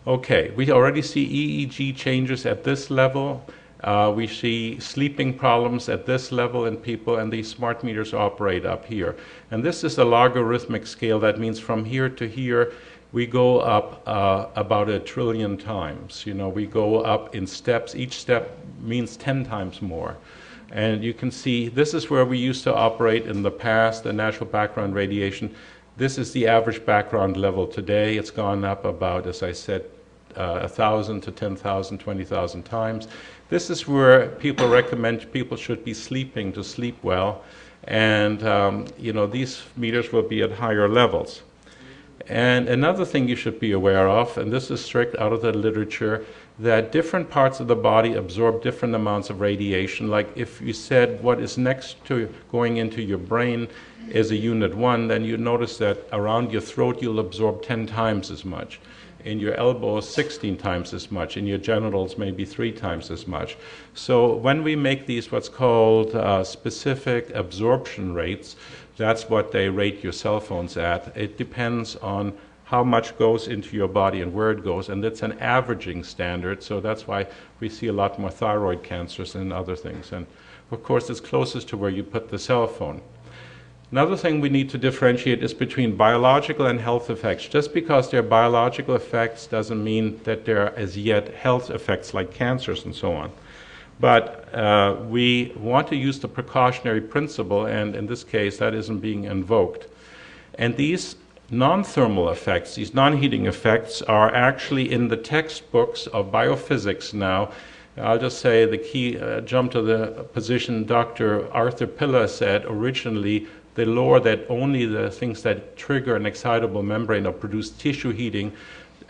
Okay, we already see EEG changes at this level. We see sleeping problems at this level in people, and these smart meters operate up here. And this is a logarithmic scale. That means from here to here, we go up about 1 trillion times. You know, we go up in steps. Each step means 10 times more. And you can see this is where we used to operate in the past, the natural background radiation. This is the average background level today. It's gone up about, as I said, 1,000 to 10,000, 20,000 times. This is where people recommend people should be sleeping to sleep well. And, you know, these meters will be at higher levels. And another thing you should be aware of, and this is strict out of the literature, that different parts of the body absorb different amounts of radiation. Like if you said what is next to going into your brain is a unit 1, then you notice that around your throat you'll absorb 10 times as much. In your elbows, 16 times as much. In your genitals, maybe 3 times as much. So when we make these what's called specific absorption rates, that's what they rate your cell phones at. It depends on how much goes into your body and where it goes, and it's an averaging standard, so that's why we see a lot more thyroid cancers and other things. And of course, it's closest to where you put the cell phone. Another thing we need to differentiate is between biological and health effects. Just because they're biological effects doesn't mean that there are as yet health effects like cancers and so on. But we want to use the precautionary principle, and in this case, that isn't being invoked. And these non-thermal effects, these non-heating effects, are actually in the textbooks of biophysics now. I'll just say the key jump to the position Dr. Arthur Pilla said originally, the law that only the things that trigger an excitable membrane or produce tissue heating,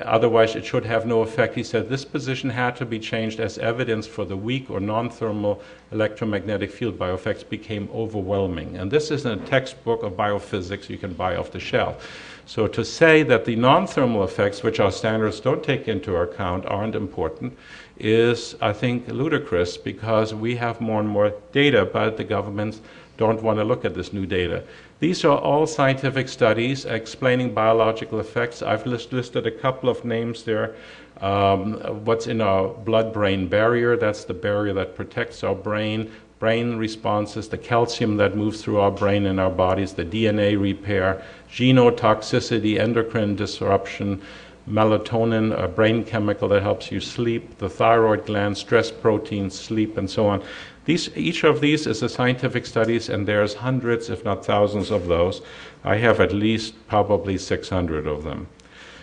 otherwise it should have no effect. He said this position had to be changed as evidence for the weak or non-thermal electromagnetic field bioeffects became overwhelming. And this is in a textbook of biophysics you can buy off the shelf. So to say that the non-thermal effects, which our standards don't take into account, aren't important, is, I think, ludicrous, because we have more and more data, but the governments don't want to look at this new data. These are all scientific studies explaining biological effects. I've listed a couple of names there. What's in our blood-brain barrier, that's the barrier that protects our brain responses, the calcium that moves through our brain and our bodies, the DNA repair, genotoxicity, endocrine disruption, melatonin, a brain chemical that helps you sleep, the thyroid gland, stress proteins, sleep, and so on. Each of these is a scientific studies, and there's hundreds, if not thousands of those. I have at least probably 600 of them.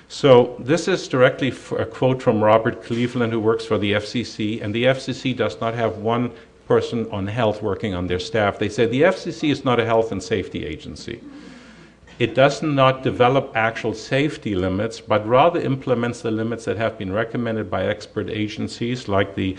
So this is directly a quote from Robert Cleveland, who works for the FCC, and the FCC does not have one person on health working on their staff. They say the FCC is not a health and safety agency. It does not develop actual safety limits, but rather implements the limits that have been recommended by expert agencies like the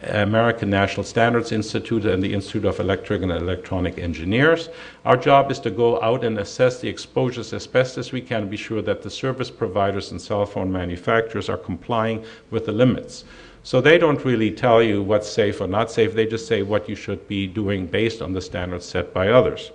American National Standards Institute and the Institute of Electric and Electronic Engineers. Our job is to go out and assess the exposures as best as we can, be sure that the service providers and cell phone manufacturers are complying with the limits. So they don't really tell you what's safe or not safe, they just say what you should be doing based on the standards set by others.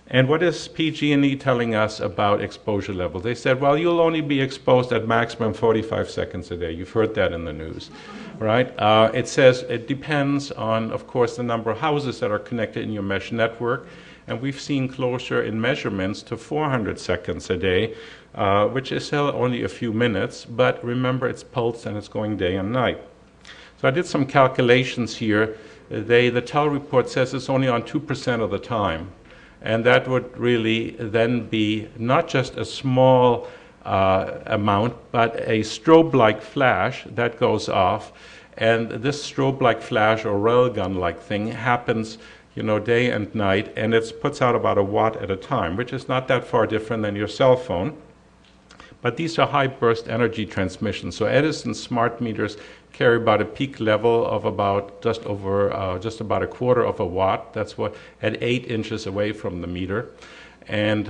And what is PG&E telling us about exposure level? They said, well, you'll only be exposed at maximum 45 seconds a day. You've heard that in the news, right? It says it depends on, of course, the number of houses that are connected in your mesh network. And we've seen closer in measurements to 400 seconds a day, which is still only a few minutes. But remember, it's pulsed and it's going day and night. So I did some calculations here. The TEL report says it's only on 2% of the time. And that would really then be not just a small amount, but a strobe-like flash that goes off. And this strobe-like flash or railgun-like thing happens, you know, day and night, and it puts out about 1 watt at a time, which is not that far different than your cell phone. But these are high burst energy transmissions. So Edison smart meters carry about a peak level of about just about 1/4 watt. That's what at 8 inches away from the meter. And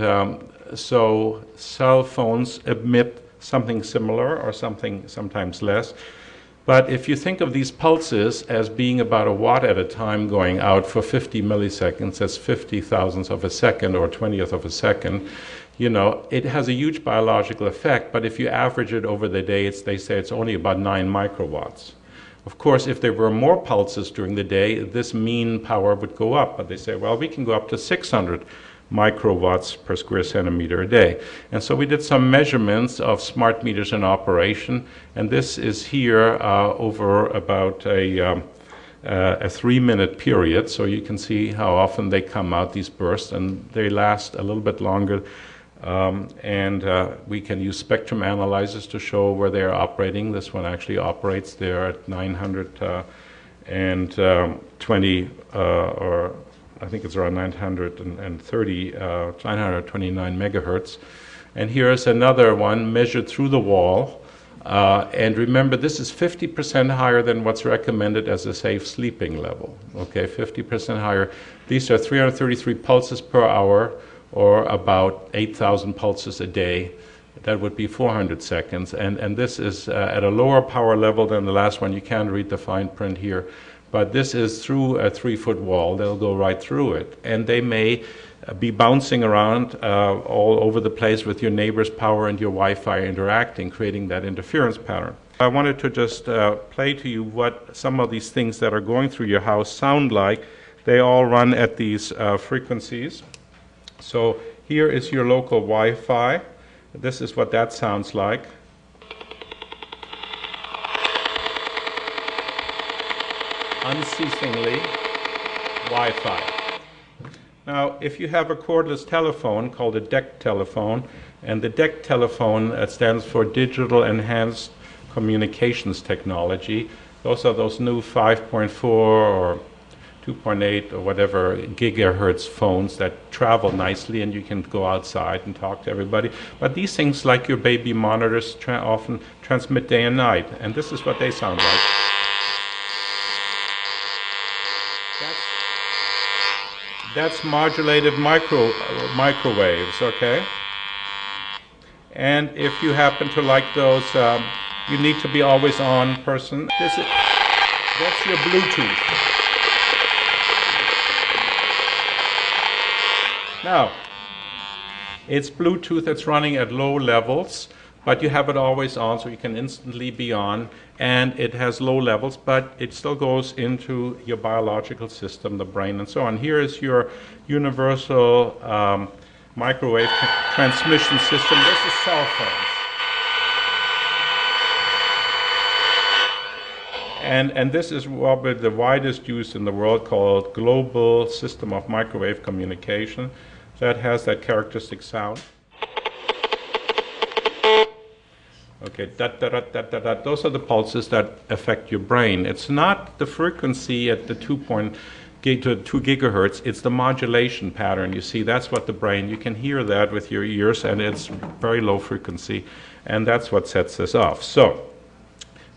so cell phones emit something similar or something sometimes less. But if you think of these pulses as being about a watt at a time going out for 50 milliseconds, that's 50 thousandths of a second or 20th of a second, you know, it has a huge biological effect, but if you average it over the day, they say it's only about 9 microwatts. Of course, if there were more pulses during the day, this mean power would go up, but they say, well, we can go up to 600 microwatts per square centimeter a day. And so we did some measurements of smart meters in operation, and this is here over about a 3-minute period, so you can see how often they come out, these bursts, and they last a little bit longer. We can use spectrum analyzers to show where they are operating. This one actually operates there at 920 or I think it's around 929 megahertz. And here's another one measured through the wall. And remember, this is 50% higher than what's recommended as a safe sleeping level. Okay, 50% higher. These are 333 pulses per hour, or about 8,000 pulses a day. That would be 400 seconds. And this is at a lower power level than the last one. You can't read the fine print here. But this is through a 3-foot wall. They'll go right through it. And they may be bouncing around all over the place with your neighbor's power and your Wi-Fi interacting, creating that interference pattern. I wanted to just play to you what some of these things that are going through your house sound like. They all run at these frequencies. So here is your local Wi-Fi. This is what that sounds like. Unceasingly Wi-Fi. Now, if you have a cordless telephone called a DEC telephone, and the DEC telephone stands for Digital Enhanced Communications Technology. Those are those new 5.4 or 2.8 or whatever gigahertz phones that travel nicely and you can go outside and talk to everybody. But these things, like your baby monitors, often transmit day and night, and this is what they sound like. That's modulated microwaves, okay? And if you happen to like those, you need to be always on person. That's your Bluetooth. Now, it's Bluetooth that's running at low levels, but you have it always on, so you can instantly be on, and it has low levels, but it still goes into your biological system, the brain, and so on. Here is your universal microwave transmission system. This is cell phones. And this is probably the widest use in the world, called Global System of Microwave Communication. That has that characteristic sound. Okay, those are the pulses that affect your brain. It's not the frequency at the 2 gigahertz, it's the modulation pattern. You see, that's what the brain, you can hear that with your ears, and it's very low frequency, and that's what sets this off. So,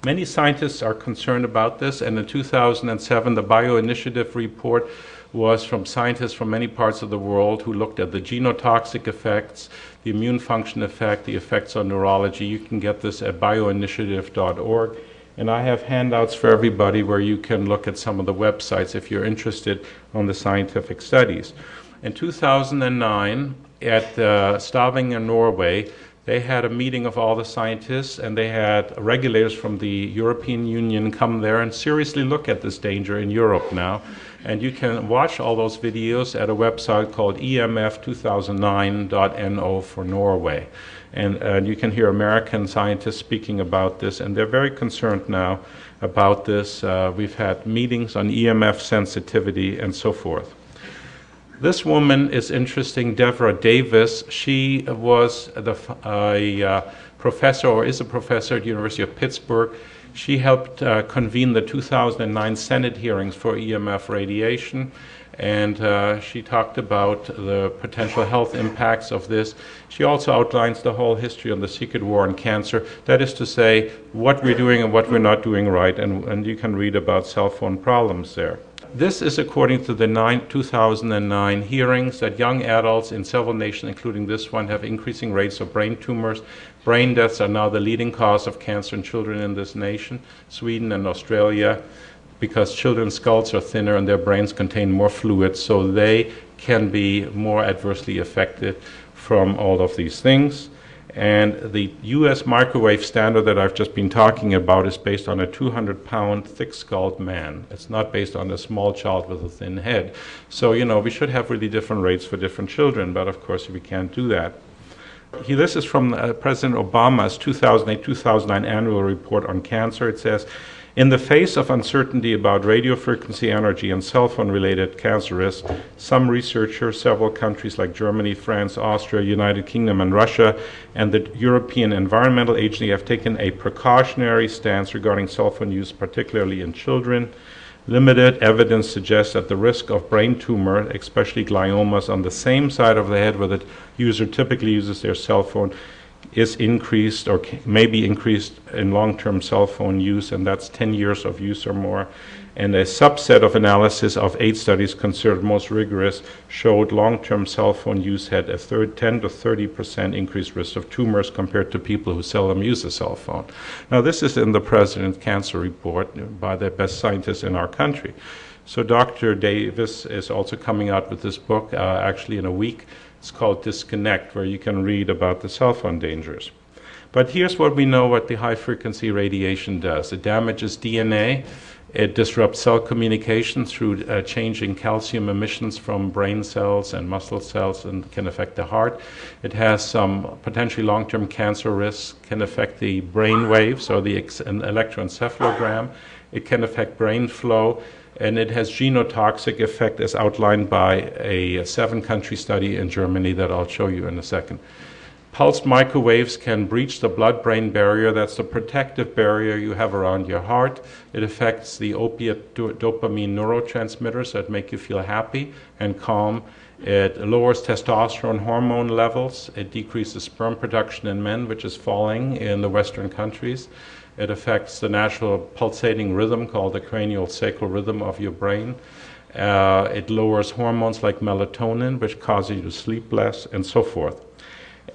many scientists are concerned about this, and in 2007, the Bioinitiative report was from scientists from many parts of the world who looked at the genotoxic effects, the immune function effect, the effects on neurology. You can get this at bioinitiative.org. And I have handouts for everybody where you can look at some of the websites if you're interested on the scientific studies. In 2009, at Stavanger, Norway, they had a meeting of all the scientists, and they had regulators from the European Union come there and seriously look at this danger in Europe now. And you can watch all those videos at a website called EMF2009.no for Norway. And you can hear American scientists speaking about this, and they're very concerned now about this. We've had meetings on EMF sensitivity and so forth. This woman is interesting, Deborah Davis. She was a professor, or is a professor at the University of Pittsburgh. She helped convene the 2009 Senate hearings for EMF radiation, and she talked about the potential health impacts of this. She also outlines the whole history on the secret war on cancer. That is to say, what we're doing and what we're not doing right, and you can read about cell phone problems there. This is according to the 2009 hearings that young adults in several nations, including this one, have increasing rates of brain tumors. Brain deaths are now the leading cause of cancer in children in this nation, Sweden and Australia, because children's skulls are thinner and their brains contain more fluid, so they can be more adversely affected from all of these things. And the US microwave standard that I've just been talking about is based on a 200-pound thick-skulled man. It's not based on a small child with a thin head. So, we should have really different rates for different children, but of course we can't do that. This is from President Obama's 2008-2009 annual report on cancer. It says, in the face of uncertainty about radio frequency energy and cell phone-related cancer risks, some researchers, several countries like Germany, France, Austria, United Kingdom, and Russia, and the European Environmental Agency have taken a precautionary stance regarding cell phone use, particularly in children. Limited evidence suggests that the risk of brain tumor, especially gliomas on the same side of the head where the user typically uses their cell phone, is increased or may be increased in long-term cell phone use, and that's 10 years of use or more. And a subset of analysis of 8 studies considered most rigorous showed long-term cell phone use had a 10 to 30% increased risk of tumors compared to people who seldom use a cell phone. Now, this is in the President's Cancer Report by the best scientists in our country. So Dr. Davis is also coming out with this book, actually in a week. It's called Disconnect, where you can read about the cell phone dangers. But here's what we know what the high-frequency radiation does. It damages DNA. It disrupts cell communication through changing calcium emissions from brain cells and muscle cells, and can affect the heart. It has some potentially long-term cancer risks, can affect the brain waves or the electroencephalogram. It can affect brain flow. And it has genotoxic effect as outlined by a 7-country study in Germany that I'll show you in a second. Pulsed microwaves can breach the blood-brain barrier. That's the protective barrier you have around your heart. It affects the opiate dopamine neurotransmitters that make you feel happy and calm. It lowers testosterone hormone levels. It decreases sperm production in men, which is falling in the Western countries. It affects the natural pulsating rhythm called the cranial sacral rhythm of your brain. It lowers hormones like melatonin, which cause you to sleep less, and so forth.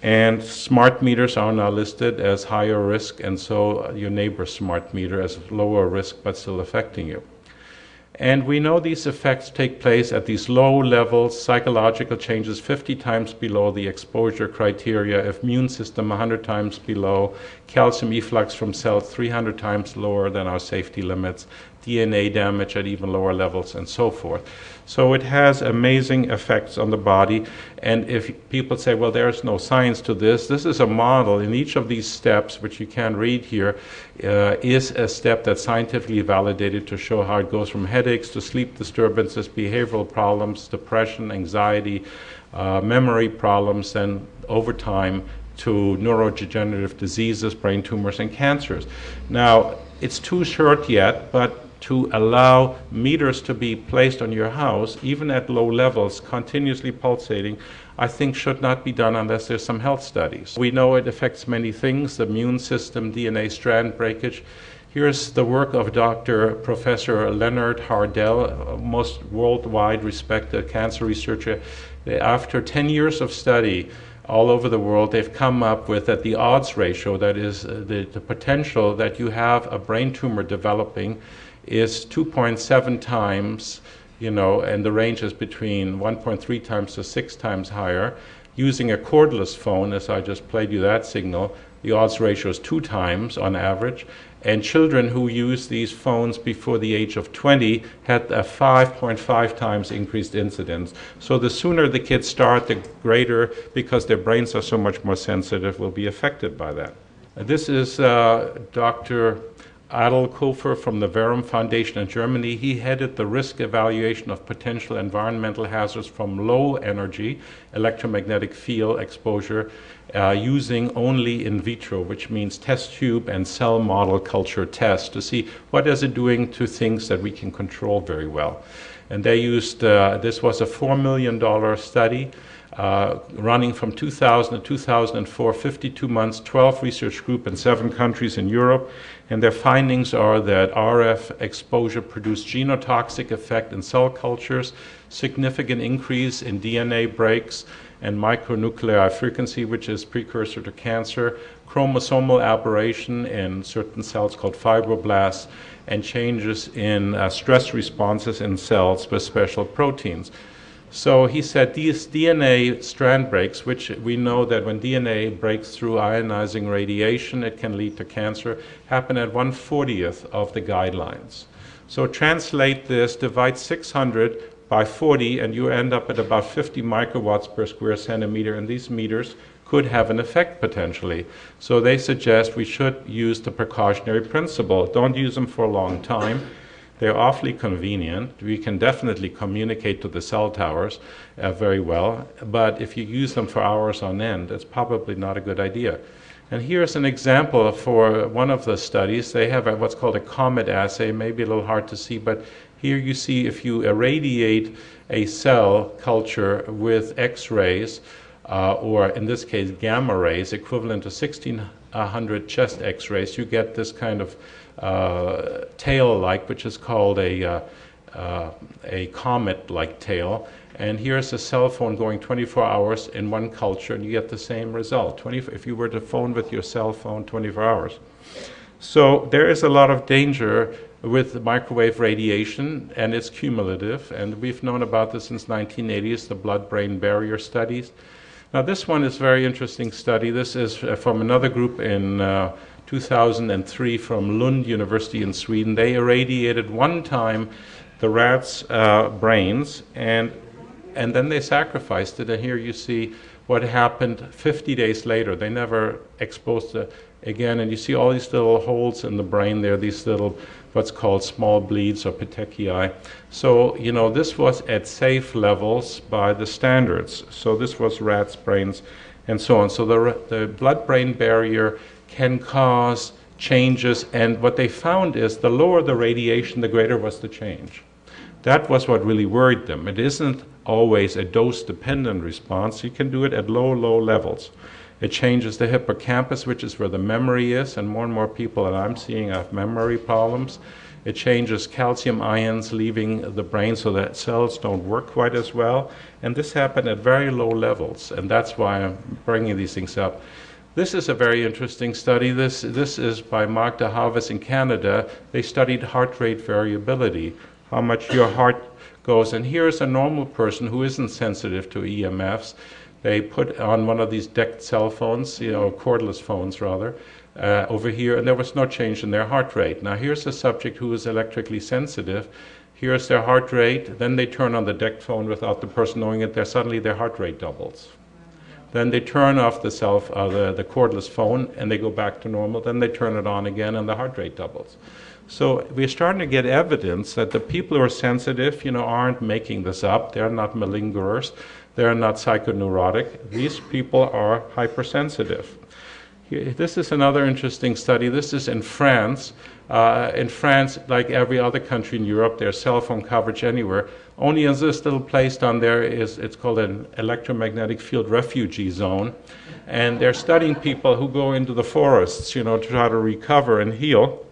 And smart meters are now listed as higher risk, and so your neighbor's smart meter as lower risk but still affecting you. And we know these effects take place at these low levels, psychological changes 50 times below the exposure criteria, immune system 100 times below, calcium efflux from cells 300 times lower than our safety limits, DNA damage at even lower levels, and so forth. So it has amazing effects on the body. And if people say, well, there's no science to this, this is a model. In each of these steps, which you can read here, is a step that's scientifically validated to show how it goes from headaches to sleep disturbances, behavioral problems, depression, anxiety, memory problems, and over time to neurodegenerative diseases, brain tumors, and cancers. Now, it's too short yet, but to allow meters to be placed on your house, even at low levels, continuously pulsating, I think should not be done unless there's some health studies. We know it affects many things, the immune system, DNA strand breakage. Here's the work of Professor Leonard Hardell, most worldwide respected cancer researcher. After 10 years of study, all over the world, they've come up with that the odds ratio, that is the potential that you have a brain tumor developing, is 2.7 times, and the range is between 1.3 times to 6 times higher. Using a cordless phone, as I just played you that signal, the odds ratio is 2 times on average. And children who use these phones before the age of 20 had a 5.5 times increased incidence. So the sooner the kids start, the greater, because their brains are so much more sensitive, will be affected by that. This is Dr. Adelkofer from the Verum Foundation in Germany. He headed the risk evaluation of potential environmental hazards from low energy electromagnetic field exposure using only in vitro, which means test tube and cell model culture tests to see what is it doing to things that we can control very well. And they used, this was a $4 million study. running from 2000 to 2004, 52 months, 12 research groups in 7 countries in Europe. And their findings are that RF exposure produced genotoxic effect in cell cultures, significant increase in DNA breaks and micronuclei frequency, which is precursor to cancer, chromosomal aberration in certain cells called fibroblasts, and changes in stress responses in cells with special proteins. So he said these DNA strand breaks, which we know that when DNA breaks through ionizing radiation, it can lead to cancer, happen at 1/40th of the guidelines. So translate this, divide 600 by 40, and you end up at about 50 microwatts per square centimeter, and these meters could have an effect potentially. So they suggest we should use the precautionary principle. Don't use them for a long time. They're awfully convenient. We can definitely communicate to the cell towers very well, but if you use them for hours on end, it's probably not a good idea. And here's an example for one of the studies. They have what's called a COMET assay, maybe a little hard to see, but here you see if you irradiate a cell culture with X-rays, or in this case gamma rays, equivalent to 1600 chest X-rays, you get this kind of tail-like, which is called a comet-like tail. And here's a cell phone going 24 hours in one culture, and you get the same result. If you were to phone with your cell phone 24 hours. So there is a lot of danger with microwave radiation, and it's cumulative. And we've known about this since 1980s, the blood-brain barrier studies. Now this one is a very interesting study. This is from another group in 2003 from Lund University in Sweden. They irradiated one time the rats' brains, and then they sacrificed it. And here you see what happened 50 days later. They never exposed it again, and you see all these little holes in the brain there, these little what's called small bleeds or petechiae. So, you know, this was at safe levels by the standards. So this was rats' brains and so on. So the blood-brain barrier can cause changes, and what they found is the lower the radiation, the greater was the change. That was what really worried them. It isn't always a dose-dependent response. You can do it at low levels. It changes the hippocampus, which is where the memory is, and more people that I'm seeing have memory problems. It changes calcium ions leaving the brain so that cells don't work quite as well. And this happened at very low levels, and that's why I'm bringing these things up. This is a very interesting study. This is by Mark de Havis in Canada. They studied heart rate variability, how much your heart goes. And here's a normal person who isn't sensitive to EMFs. They put on one of these decked cell phones, you know, cordless phones rather, over here, and there was no change in their heart rate. Now here's a subject who is electrically sensitive. Here's their heart rate. Then they turn on the decked phone without the person knowing it. Suddenly their heart rate doubles. Then they turn off the cordless phone, and they go back to normal. Then they turn it on again, and the heart rate doubles. So we're starting to get evidence that the people who are sensitive, you know, aren't making this up. They're not malingerers. They're not psychoneurotic. These people are hypersensitive. This is another interesting study. This is in France. In France, like every other country in Europe, there's cell phone coverage anywhere. Only in this little place down there it's called an electromagnetic field refugee zone. And they're studying people who go into the forests, you know, to try to recover and heal.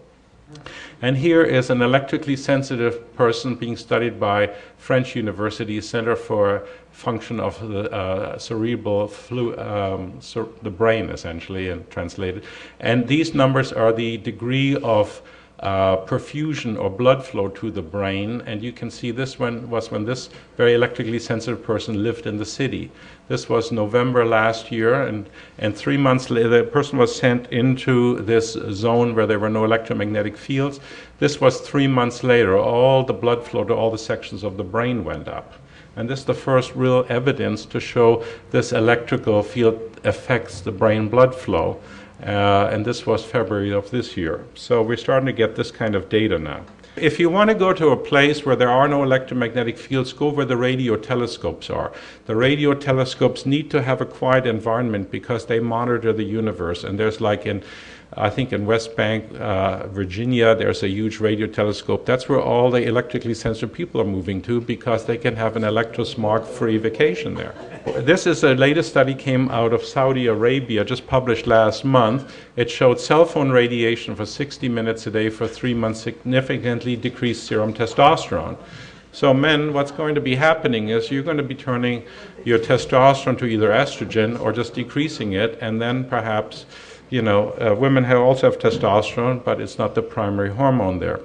And here is an electrically sensitive person being studied by French University Center for Function of the Cerebral the brain, essentially, and translated. And these numbers are the degree of perfusion or blood flow to the brain. And you can see this one was when this very electrically sensitive person lived in the city. This was November last year, and 3 months later, the person was sent into this zone where there were no electromagnetic fields. This was 3 months later. All the blood flow to all the sections of the brain went up. And this is the first real evidence to show this electrical field affects the brain blood flow. And this was February of this year. So we're starting to get this kind of data now. If you want to go to a place where there are no electromagnetic fields, go where the radio telescopes are. The radio telescopes need to have a quiet environment because they monitor the universe. And there's like in I think in West Bank, Virginia, there's a huge radio telescope. That's where all the electrically sensitive people are moving to because they can have an electrosmog-free vacation there. This is the latest study came out of Saudi Arabia, just published last month. It showed cell phone radiation for 60 minutes a day for 3 months significantly decreased serum testosterone. So men, what's going to be happening is you're going to be turning your testosterone to either estrogen or just decreasing it, and then perhaps, women also have testosterone, but it's not the primary hormone there.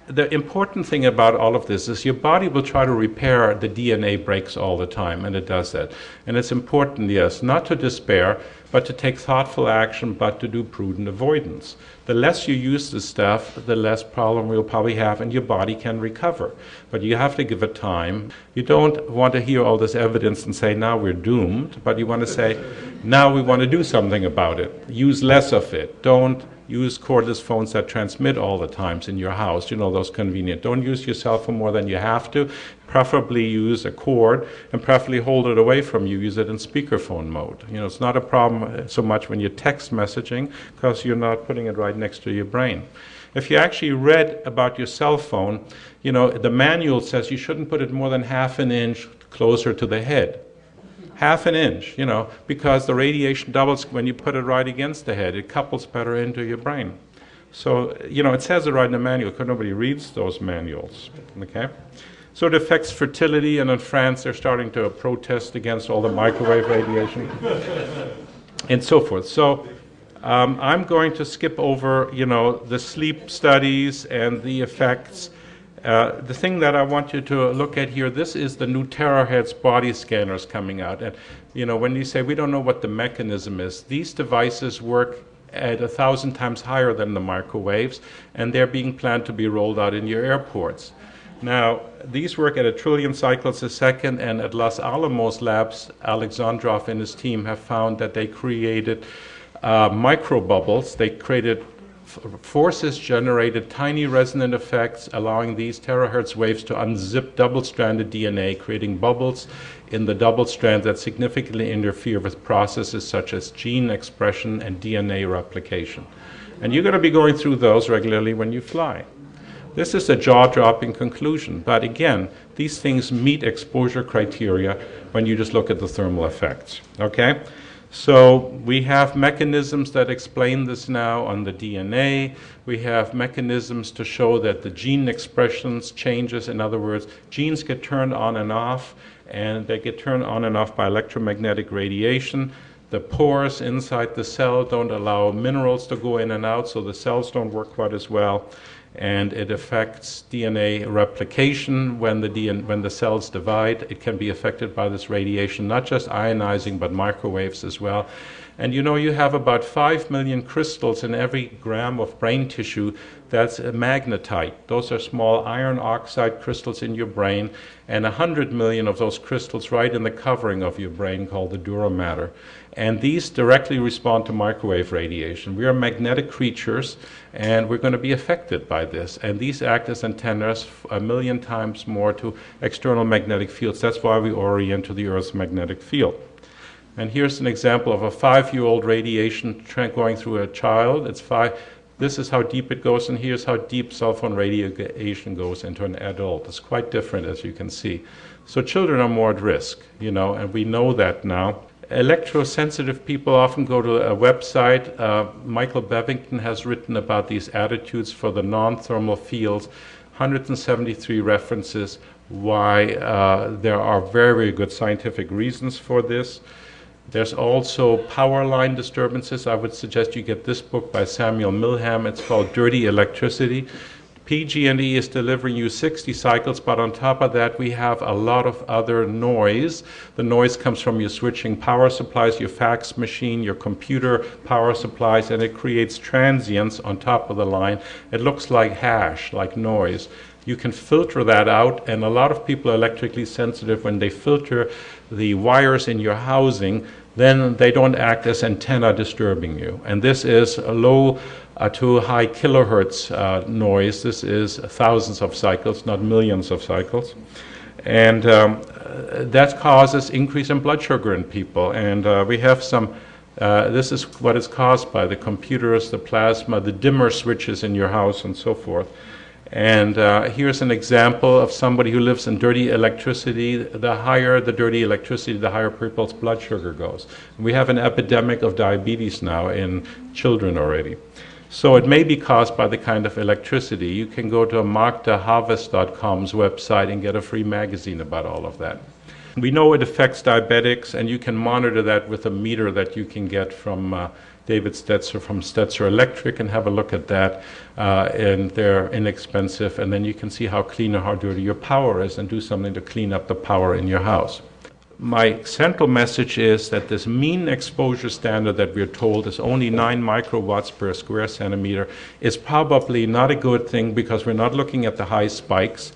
The important thing about all of this is your body will try to repair the DNA breaks all the time, and it does that. And it's important, yes, not to despair, but to take thoughtful action, but to do prudent avoidance. The less you use this stuff, the less problem you'll probably have, and your body can recover. But you have to give it time. You don't want to hear all this evidence and say, now we're doomed, but you want to say, now we want to do something about it. Use less of it. Don't use cordless phones that transmit all the times in your house, those convenient. Don't use your cell phone more than you have to. Preferably use a cord and preferably hold it away from you. Use it in speakerphone mode. It's not a problem so much when you're text messaging because you're not putting it right next to your brain. If you actually read about your cell phone, the manual says you shouldn't put it more than half an inch closer to the head. Half an inch, because the radiation doubles when you put it right against the head. It couples better into your brain. So, it says it right in the manual because nobody reads those manuals, okay? So it affects fertility, and in France they're starting to protest against all the microwave radiation and so forth. So I'm going to skip over, the sleep studies and the effects. The thing that I want you to look at here, this is the new terahertz body scanners coming out. And, when you say we don't know what the mechanism is, these devices work at 1,000 times higher than the microwaves, and they're being planned to be rolled out in your airports. Now, these work at 1 trillion cycles a second, and at Los Alamos Labs, Alexandrov and his team have found that they created microbubbles. They created forces generated tiny resonant effects, allowing these terahertz waves to unzip double-stranded DNA, creating bubbles in the double strand that significantly interfere with processes such as gene expression and DNA replication. And you're going to be going through those regularly when you fly. This is a jaw-dropping conclusion, but again, these things meet exposure criteria when you just look at the thermal effects, okay? So we have mechanisms that explain this now on the DNA. We have mechanisms to show that the gene expressions changes. In other words, genes get turned on and off, and they get turned on and off by electromagnetic radiation. The pores inside the cell don't allow minerals to go in and out, so the cells don't work quite as well. And it affects DNA replication when the cells divide. It can be affected by this radiation, not just ionizing, but microwaves as well. And you have about 5 million crystals in every gram of brain tissue that's magnetite. Those are small iron oxide crystals in your brain, and 100 million of those crystals right in the covering of your brain called the dura mater. And these directly respond to microwave radiation. We are magnetic creatures, and we're going to be affected by this. And these act as antennas 1 million times more to external magnetic fields. That's why we orient to the Earth's magnetic field. And here's an example of a 5-year-old radiation going through a child. This is how deep it goes, and here's how deep cell phone radiation goes into an adult. It's quite different, as you can see. So children are more at risk, and we know that now. Electrosensitive people often go to a website. Michael Bevington has written about these attitudes for the non-thermal fields, 173 references, why there are very, very good scientific reasons for this. There's also power line disturbances. I would suggest you get this book by Samuel Milham. It's called Dirty Electricity. PG&E is delivering you 60 cycles, but on top of that, we have a lot of other noise. The noise comes from your switching power supplies, your fax machine, your computer power supplies, and it creates transients on top of the line. It looks like hash, like noise. You can filter that out, and a lot of people are electrically sensitive. When they filter the wires in your housing, then they don't act as antenna disturbing you. And this is a low to high kilohertz noise. This is thousands of cycles, not millions of cycles. And that causes increase in blood sugar in people. And we have some This is what is caused by the computers, the plasma, the dimmer switches in your house, and so forth. And here's an example of somebody who lives in dirty electricity. The higher the dirty electricity, the higher people's blood sugar goes. And we have an epidemic of diabetes now in children already. So it may be caused by the kind of electricity. You can go to magdaharvest.com's website and get a free magazine about all of that. We know it affects diabetics, and you can monitor that with a meter that you can get from David Stetzer from Stetzer Electric, and have a look at that. And they're inexpensive, and then you can see how clean or how dirty your power is and do something to clean up the power in your house. My central message is that this mean exposure standard that we're told is only 9 microwatts per square centimeter is probably not a good thing, because we're not looking at the high spikes.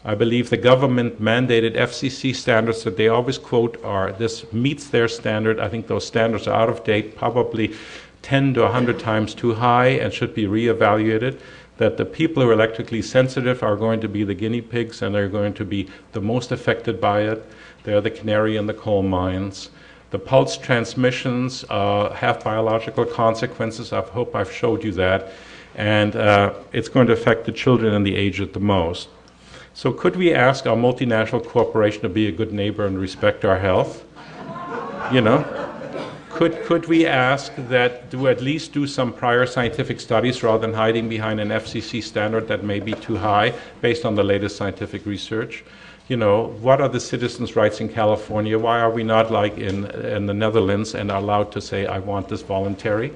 I believe the government mandated FCC standards that they always quote are, this meets their standard. I think those standards are out of date, probably 10 to 100 times too high, and should be reevaluated. That the people who are electrically sensitive are going to be the guinea pigs, and they're going to be the most affected by it. They're the canary in the coal mines. The pulse transmissions have biological consequences. I hope I've showed you that. And it's going to affect the children and the aged the most. So could we ask our multinational corporation to be a good neighbor and respect our health? You know? Could we ask that to at least do some prior scientific studies rather than hiding behind an FCC standard that may be too high based on the latest scientific research? You know, what are the citizens' rights in California? Why are we not like in the Netherlands and are allowed to say, I want this voluntary?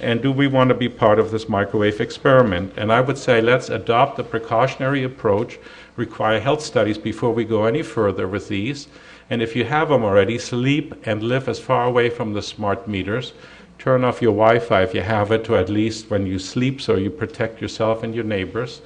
And do we want to be part of this microwave experiment? And I would say let's adopt a precautionary approach, require health studies before we go any further with these. And if you have them already, sleep and live as far away from the smart meters. Turn off your Wi-Fi if you have it, to at least when you sleep, so you protect yourself and your neighbors.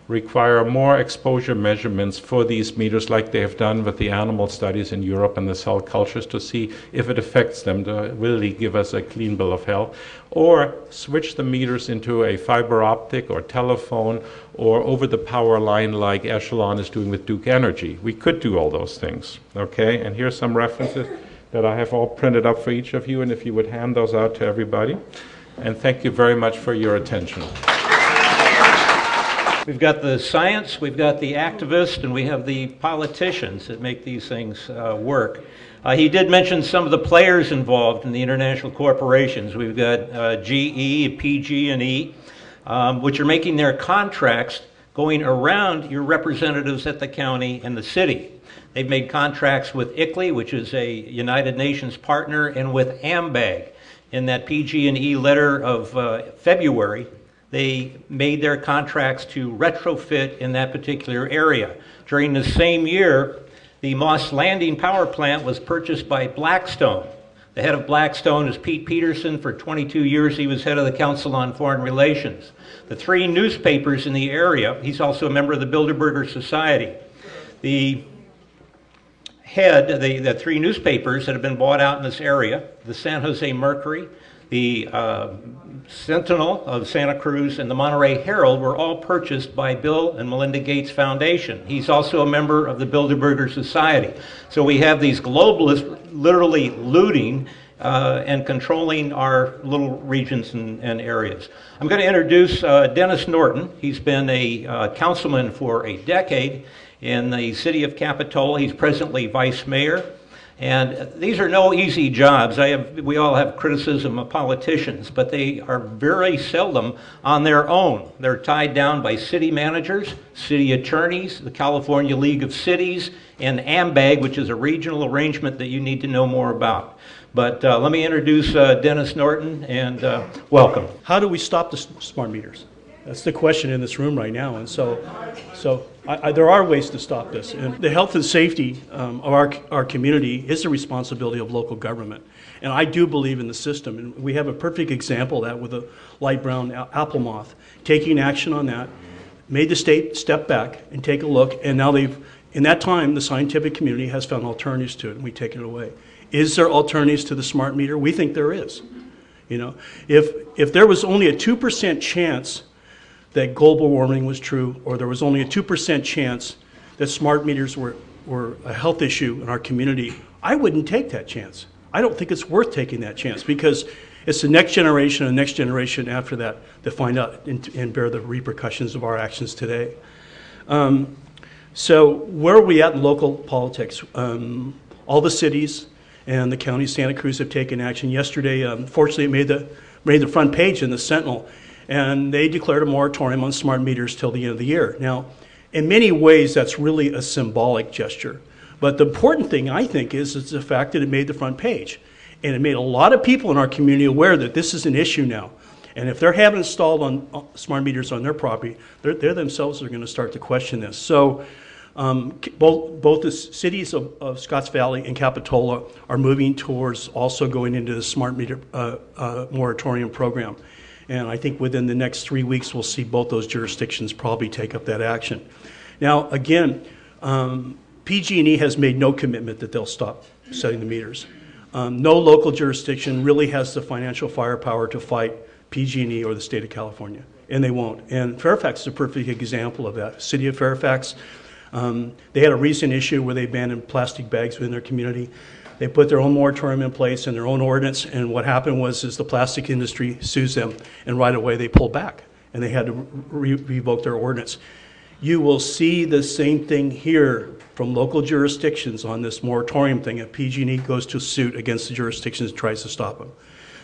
Require more exposure measurements for these meters, like they have done with the animal studies in Europe and the cell cultures, to see if it affects them, to really give us a clean bill of health. Or switch the meters into a fiber optic or telephone or over the power line like Echelon is doing with Duke Energy. We could do all those things, okay? And here's some references that I have all printed up for each of you, and if you would hand those out to everybody. And thank you very much for your attention. We've got the science, we've got the activists, and we have the politicians that make these things work. He did mention some of the players involved in the international corporations. We've got GE, PG&E, which are making their contracts going around your representatives at the county and the city. They've made contracts with ICLEI, which is a United Nations partner, and with AMBAG. In that PG&E letter of February, they made their contracts to retrofit in that particular area. During the same year, the Moss Landing power plant was purchased by Blackstone. The head of Blackstone is Pete Peterson. For 22 years, he was head of the Council on Foreign Relations. The 3 newspapers in the area, he's also a member of the Bilderberger Society. The head, the 3 newspapers that have been bought out in this area, the San Jose Mercury, the Sentinel of Santa Cruz, and the Monterey Herald, were all purchased by Bill and Melinda Gates Foundation. He's also a member of the Bilderberger Society. So we have these globalists literally looting and controlling our little regions and areas. I'm going to introduce Dennis Norton. He's been a councilman for a decade in the city of Capitola. He's presently vice mayor. And these are no easy jobs. We all have criticism of politicians, but they are very seldom on their own. They're tied down by city managers, city attorneys, the California League of Cities, and AMBAG, which is a regional arrangement that you need to know more about. But let me introduce Dennis Norton, and welcome. How do we stop the smart meters? That's the question in this room right now. And so there are ways to stop this. And the health and safety of our community is the responsibility of local government. And I do believe in the system. And we have a perfect example of that with the light brown apple moth. Taking action on that, made the state step back and take a look. And now in that time, the scientific community has found alternatives to it, and we've taken it away. Is there alternatives to the smart meter? We think there is. You know, if there was only a 2% chance that global warming was true, or there was only a 2% chance that smart meters were a health issue in our community, I wouldn't take that chance. I don't think it's worth taking that chance, because it's the next generation and the next generation after that that find out and bear the repercussions of our actions today. So where are we at in local politics? All the cities and the county of Santa Cruz have taken action. Yesterday, fortunately, it made the front page in the Sentinel, and they declared a moratorium on smart meters till the end of the year. Now, in many ways, that's really a symbolic gesture. But the important thing, I think, is the fact that it made the front page. And it made a lot of people in our community aware that this is an issue now. And if they haven't installed on smart meters on their property, they themselves are going to start to question this. So both the cities of Scotts Valley and Capitola are moving towards also going into the smart meter moratorium program. And I think within the next 3 weeks, we'll see both those jurisdictions probably take up that action. Now, again, PG&E has made no commitment that they'll stop setting the meters. No local jurisdiction really has the financial firepower to fight PG&E or the state of California, and they won't. And Fairfax is a perfect example of that. City of Fairfax, they had a recent issue where they abandoned plastic bags within their community. They put their own moratorium in place and their own ordinance, and what happened was the plastic industry sues them, and right away they pulled back, and they had to revoke their ordinance. You will see the same thing here from local jurisdictions on this moratorium thing if PG&E goes to suit against the jurisdictions and tries to stop them.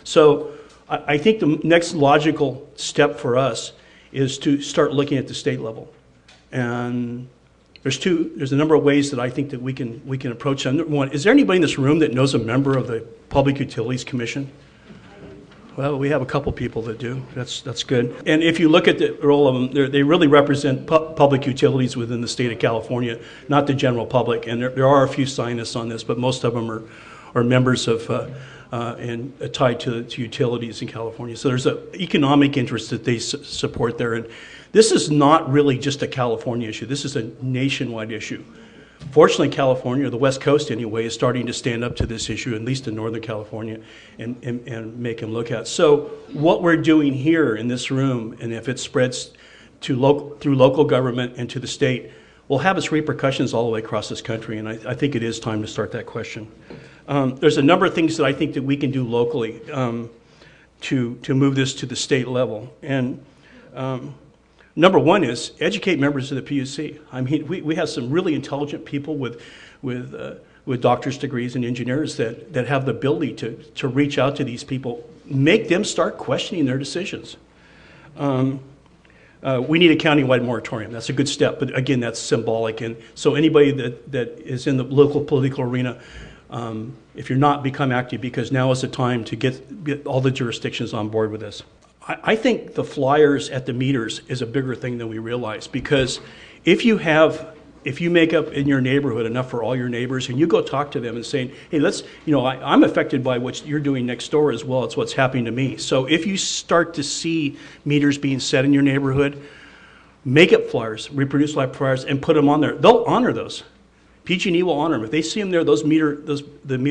So I think the next logical step for us is to start looking at the state level. And there's a number of ways that I think that we can approach them. Number one, is there anybody in this room that knows a member of the Public Utilities Commission? Well, we have a couple people that do. That's good. And if you look at the role of them, they really represent public utilities within the state of California, not the general public. And there are a few scientists on this, but most of them are members of and tied to utilities in California. So there's an economic interest that they support there. And this is not really just a California issue. This is a nationwide issue. Fortunately, California, or the West Coast anyway, is starting to stand up to this issue, at least in Northern California, and make them look at. So what we're doing here in this room, and if it spreads through local government and to the state, will have its repercussions all the way across this country, and I think it is time to start that question. There's a number of things that I think that we can do locally to move this to the state level. And number one is educate members of the PUC. I mean, we have some really intelligent people with doctor's degrees and engineers that have the ability to reach out to these people, make them start questioning their decisions. We need a countywide moratorium. That's a good step, but again, that's symbolic. And so anybody that is in the local political arena, if you're not, become active, because now is the time to get all the jurisdictions on board with this. I think the flyers at the meters is a bigger thing than we realize, because if you make up in your neighborhood enough for all your neighbors, and you go talk to them and saying, hey, I'm affected by what you're doing next door as well. It's what's happening to me. So if you start to see meters being set in your neighborhood, make up flyers, reproduce live flyers, and put them on there. They'll honor those. PG&E will honor them. If they see them there, the meter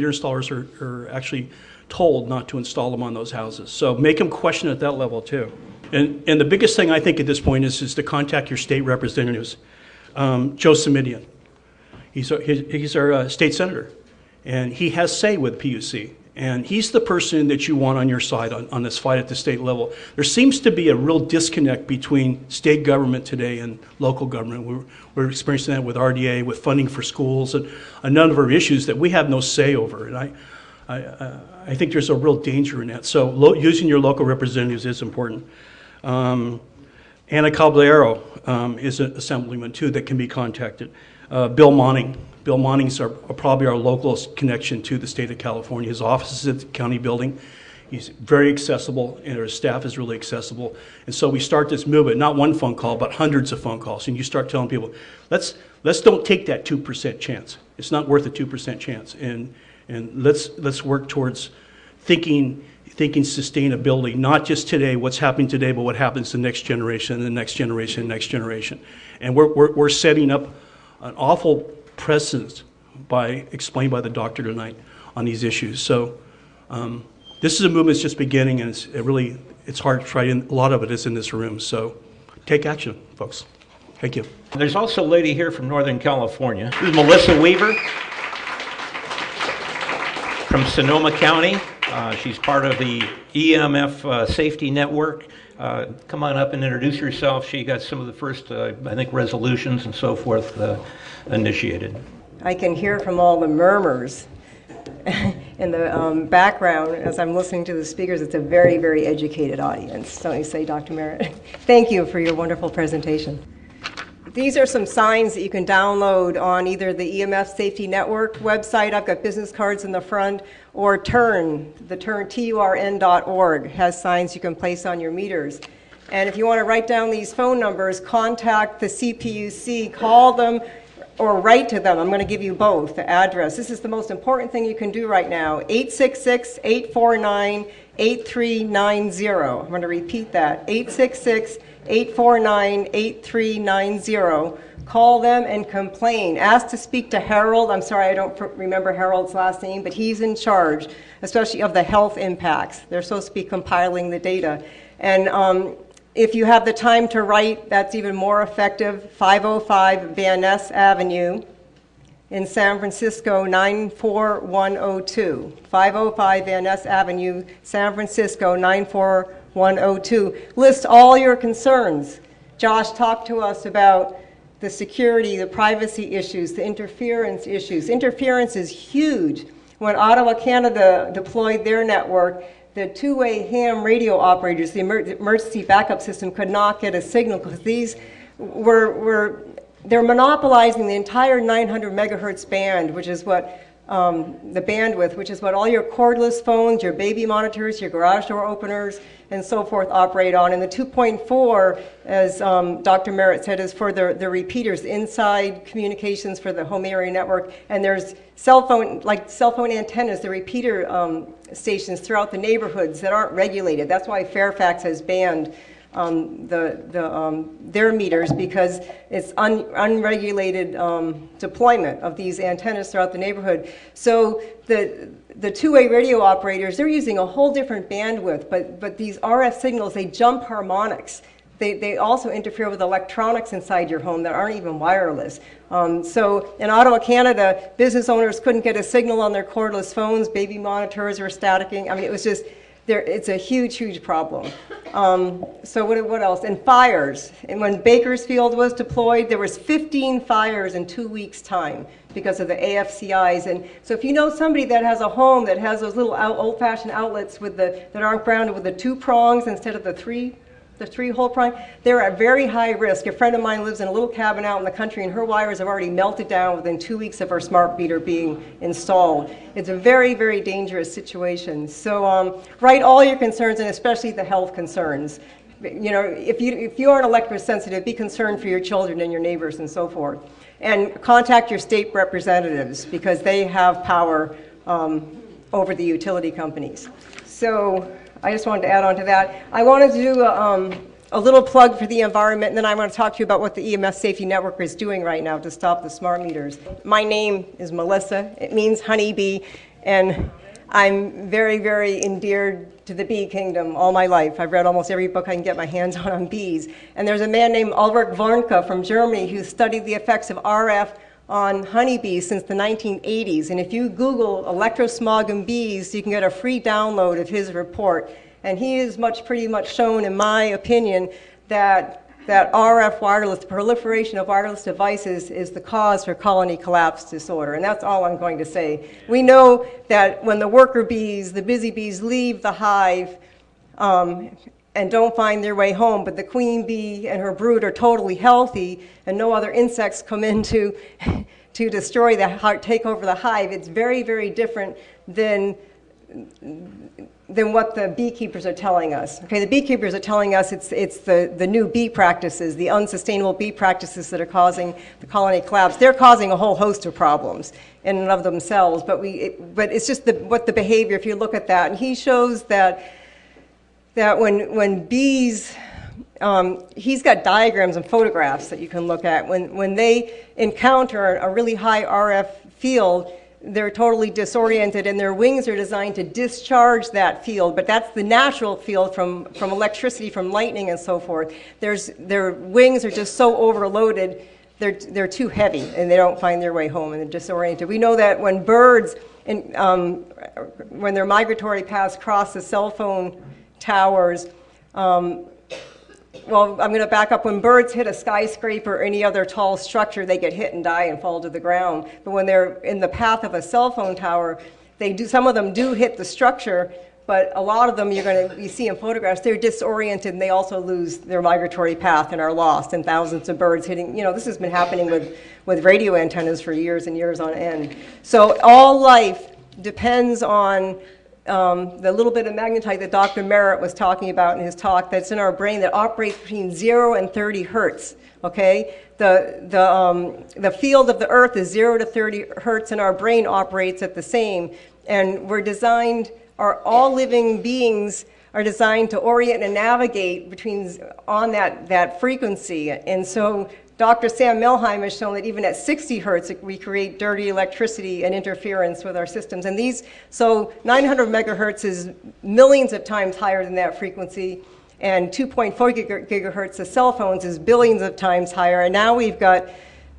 installers are actually told not to install them on those houses. So make them question at that level too. And the biggest thing I think at this point is to contact your state representatives. Joe Simidian, he's our state senator, and he has say with PUC. And he's the person that you want on your side on this fight at the state level. There seems to be a real disconnect between state government today and local government. We're experiencing that with RDA, with funding for schools, and a number of issues that we have no say over. And I think there's a real danger in that. So using your local representatives is important. Ana Caballero is an assemblyman too that can be contacted. Bill Monning. Bill Monning's probably our local connection to the state of California. His office is at the county building. He's very accessible, and his staff is really accessible. And so we start this movement, not one phone call, but hundreds of phone calls. And you start telling people, let's don't take that 2% chance. It's not worth a 2% chance. And let's work towards thinking sustainability, not just today, what's happening today, but what happens to the next generation, and the next generation, and the next generation. And we're setting up an awful precedent explained by the doctor tonight on these issues. So this is a movement that's just beginning, and it's hard to try, and a lot of it is in this room. So take action, folks. Thank you. There's also a lady here from Northern California. This is Melissa Weaver. from Sonoma County. She's part of the EMF safety network. Come on up and introduce yourself. She got some of the first, I think, resolutions and so forth initiated. I can hear from all the murmurs in the background as I'm listening to the speakers. It's a very, very educated audience, don't you say, Dr. Merritt? Thank you for your wonderful presentation. These are some signs that you can download on either the EMF Safety Network website. I've got business cards in the front, or TURN, the TURN, TURN.org, has signs you can place on your meters. And if you want to write down these phone numbers, contact the CPUC, call them, or write to them. I'm going to give you both, the address. This is the most important thing you can do right now, 866-849-8390. I'm going to repeat that, 866-849-8390. Call them and complain. Ask to speak to Harold. I'm sorry, I don't remember Harold's last name, but he's in charge, especially of the health impacts. They're supposed to be compiling the data. And if you have the time to write, that's even more effective. 505 Van Ness Avenue in San Francisco, 94102. 505 Van Ness Avenue, San Francisco, 94102. List all your concerns. Josh talked to us about the security, the privacy issues, the interference issues. Interference is huge. When Ottawa, Canada deployed their network, the two-way ham radio operators, the emergency backup system, could not get a signal because these they're monopolizing the entire 900 megahertz band, which is what the bandwidth, which is what all your cordless phones, your baby monitors, your garage door openers, and so forth operate on. And the 2.4, as Dr. Merritt said, is for the repeaters, inside communications for the home area network. And there's cell phone antennas, the repeater stations throughout the neighborhoods that aren't regulated. That's why Fairfax has banned their meters, because it's unregulated deployment of these antennas throughout the neighborhood. So the two-way radio operators, they're using a whole different bandwidth, but these RF signals, they jump harmonics. They also interfere with electronics inside your home that aren't even wireless. So in Ottawa, Canada, business owners couldn't get a signal on their cordless phones, baby monitors were staticking. I mean, it was just, it's a huge, huge problem. So what else? And fires. And when Bakersfield was deployed, there was 15 fires in 2 weeks' time because of the AFCIs. And so if you know somebody that has a home that has those little old-fashioned outlets with that aren't grounded with the 2 prongs instead of the 3-hole prong, they're at very high risk. A friend of mine lives in a little cabin out in the country, and her wires have already melted down within 2 weeks of her smart meter being installed. It's a very, very dangerous situation. So write all your concerns, and especially the health concerns. You know, if you aren't electrosensitive, be concerned for your children and your neighbors and so forth. And contact your state representatives, because they have power over the utility companies. So I just wanted to add on to that. I wanted to do a little plug for the environment, and then I want to talk to you about what the EMF Safety Network is doing right now to stop the smart meters. My name is Melissa. It means honeybee, and I'm very, very endeared to the bee kingdom all my life. I've read almost every book I can get my hands on bees. And there's a man named Ulrich Warnke from Germany who studied the effects of RF on honeybees since the 1980s. And if you Google electrosmog and bees, you can get a free download of his report. And he has pretty much shown, in my opinion, that RF wireless, the proliferation of wireless devices, is the cause for colony collapse disorder. And that's all I'm going to say. We know that when the worker bees, the busy bees, leave the hive and don't find their way home, but the queen bee and her brood are totally healthy, and no other insects come in to destroy take over the hive, it's very, very different than what the beekeepers are telling us. Okay, the beekeepers are telling us it's the new bee practices, the unsustainable bee practices that are causing the colony collapse. They're causing a whole host of problems in and of themselves, but it's just what the behavior, if you look at that. And he shows that when bees, he's got diagrams and photographs that you can look at. When they encounter a really high RF field, they're totally disoriented, and their wings are designed to discharge that field, but that's the natural field from electricity, from lightning and so forth. Their wings are just so overloaded, they're too heavy, and they don't find their way home, and they're disoriented. We know that when birds when their migratory paths cross the cell phone towers, well, I'm going to back up. When birds hit a skyscraper or any other tall structure, they get hit and die and fall to the ground. But when they're in the path of a cell phone tower, some of them do hit the structure, but a lot of them you see in photographs, they're disoriented and they also lose their migratory path and are lost, and thousands of birds hitting. This has been happening with radio antennas for years and years on end. So all life depends on the little bit of magnetite that Dr. Merritt was talking about in his talk that's in our brain that operates between 0 and 30 hertz, okay? The field of the earth is 0 to 30 hertz, and our brain operates at the same. And all living beings are designed to orient and navigate on that frequency. And so Dr. Sam Milheim has shown that even at 60 hertz, we create dirty electricity and interference with our systems. And so 900 megahertz is millions of times higher than that frequency, and 2.4 gigahertz of cell phones is billions of times higher. And now we've got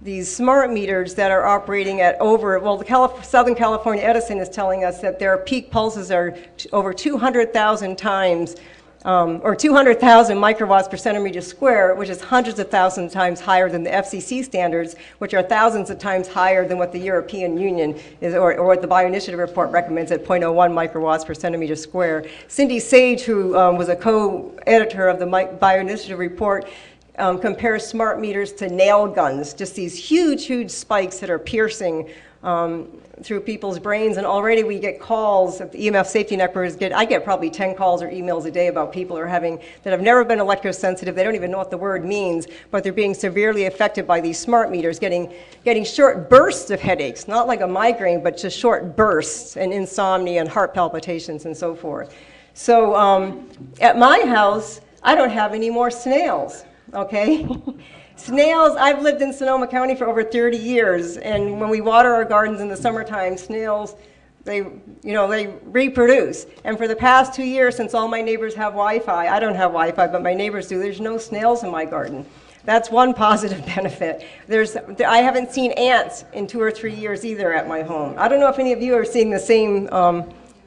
these smart meters that are operating at Southern California Edison is telling us that their peak pulses are over 200,000 times, or 200,000 microwatts per centimeter square, which is hundreds of thousands of times higher than the FCC standards, which are thousands of times higher than what the European Union is, or what the Bioinitiative report recommends at 0.01 microwatts per centimeter square. Cindy Sage, who was a co-editor of the Bioinitiative report, compares smart meters to nail guns, just these huge, huge spikes that are piercing through people's brains. And already we get calls at the EMF safety networks. I get probably 10 calls or emails a day about people that have never been electrosensitive. They don't even know what the word means, but they're being severely affected by these smart meters, getting short bursts of headaches, not like a migraine, but just short bursts, and insomnia and heart palpitations and so forth. So at my house, I don't have any more snails. Okay? Snails, I've lived in Sonoma County for over 30 years, and when we water our gardens in the summertime, snails, they reproduce. And for the past 2 years, since all my neighbors have Wi-Fi, I don't have Wi-Fi, but my neighbors do, there's no snails in my garden. That's one positive benefit. I haven't seen ants in 2 or 3 years either at my home. I don't know if any of you are seeing the same,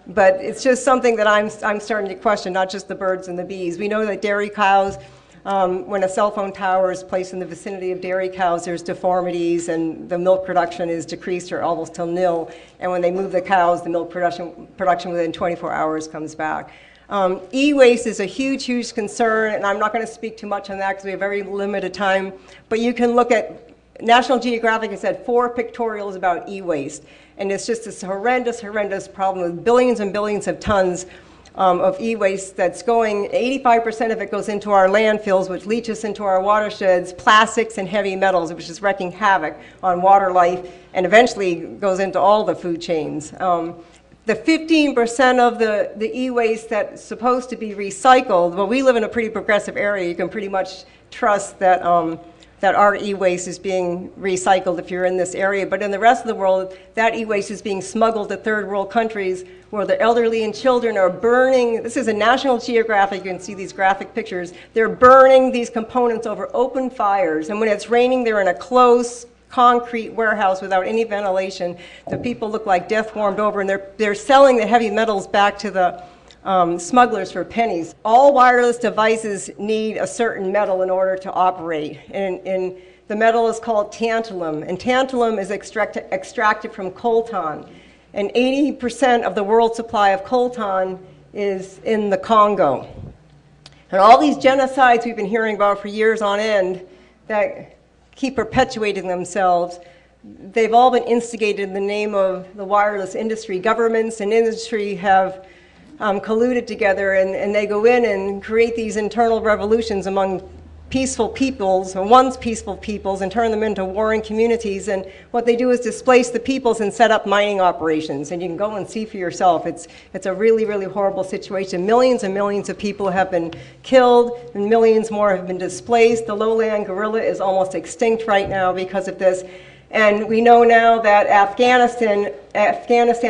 but it's just something that I'm starting to question, not just the birds and the bees. We know that dairy cows, when a cell phone tower is placed in the vicinity of dairy cows, there's deformities and the milk production is decreased or almost till nil. And when they move the cows, the milk production within 24 hours comes back. E-waste is a huge, huge concern, and I'm not going to speak too much on that because we have very limited time. But you can look at, National Geographic has had 4 pictorials about e-waste. And it's just this horrendous, horrendous problem with billions and billions of tons of e-waste that's going, 85% of it goes into our landfills, which leaches into our watersheds, plastics and heavy metals, which is wreaking havoc on water life, and eventually goes into all the food chains. The 15% of the e-waste that's supposed to be recycled, well, we live in a pretty progressive area. You can pretty much trust that that our e-waste is being recycled if you're in this area. But in the rest of the world, that e-waste is being smuggled to third world countries where the elderly and children are burning. This is a National Geographic. You can see these graphic pictures. They're burning these components over open fires. And when it's raining, they're in a close concrete warehouse without any ventilation. The people look like death warmed over, and they're selling the heavy metals back to the smugglers for pennies. All wireless devices need a certain metal in order to operate, and the metal is called tantalum, and tantalum is extracted from coltan, and 80% of the world's supply of coltan is in the Congo. And all these genocides we've been hearing about for years on end that keep perpetuating themselves, they've all been instigated in the name of the wireless industry. Governments and industry have colluded together, and they go in and create these internal revolutions among peaceful peoples, or once peaceful peoples, and turn them into warring communities. And what they do is displace the peoples and set up mining operations. And you can go and see for yourself. It's a really, really horrible situation. Millions and millions of people have been killed, and millions more have been displaced. The lowland gorilla is almost extinct right now because of this. And we know now that Afghanistan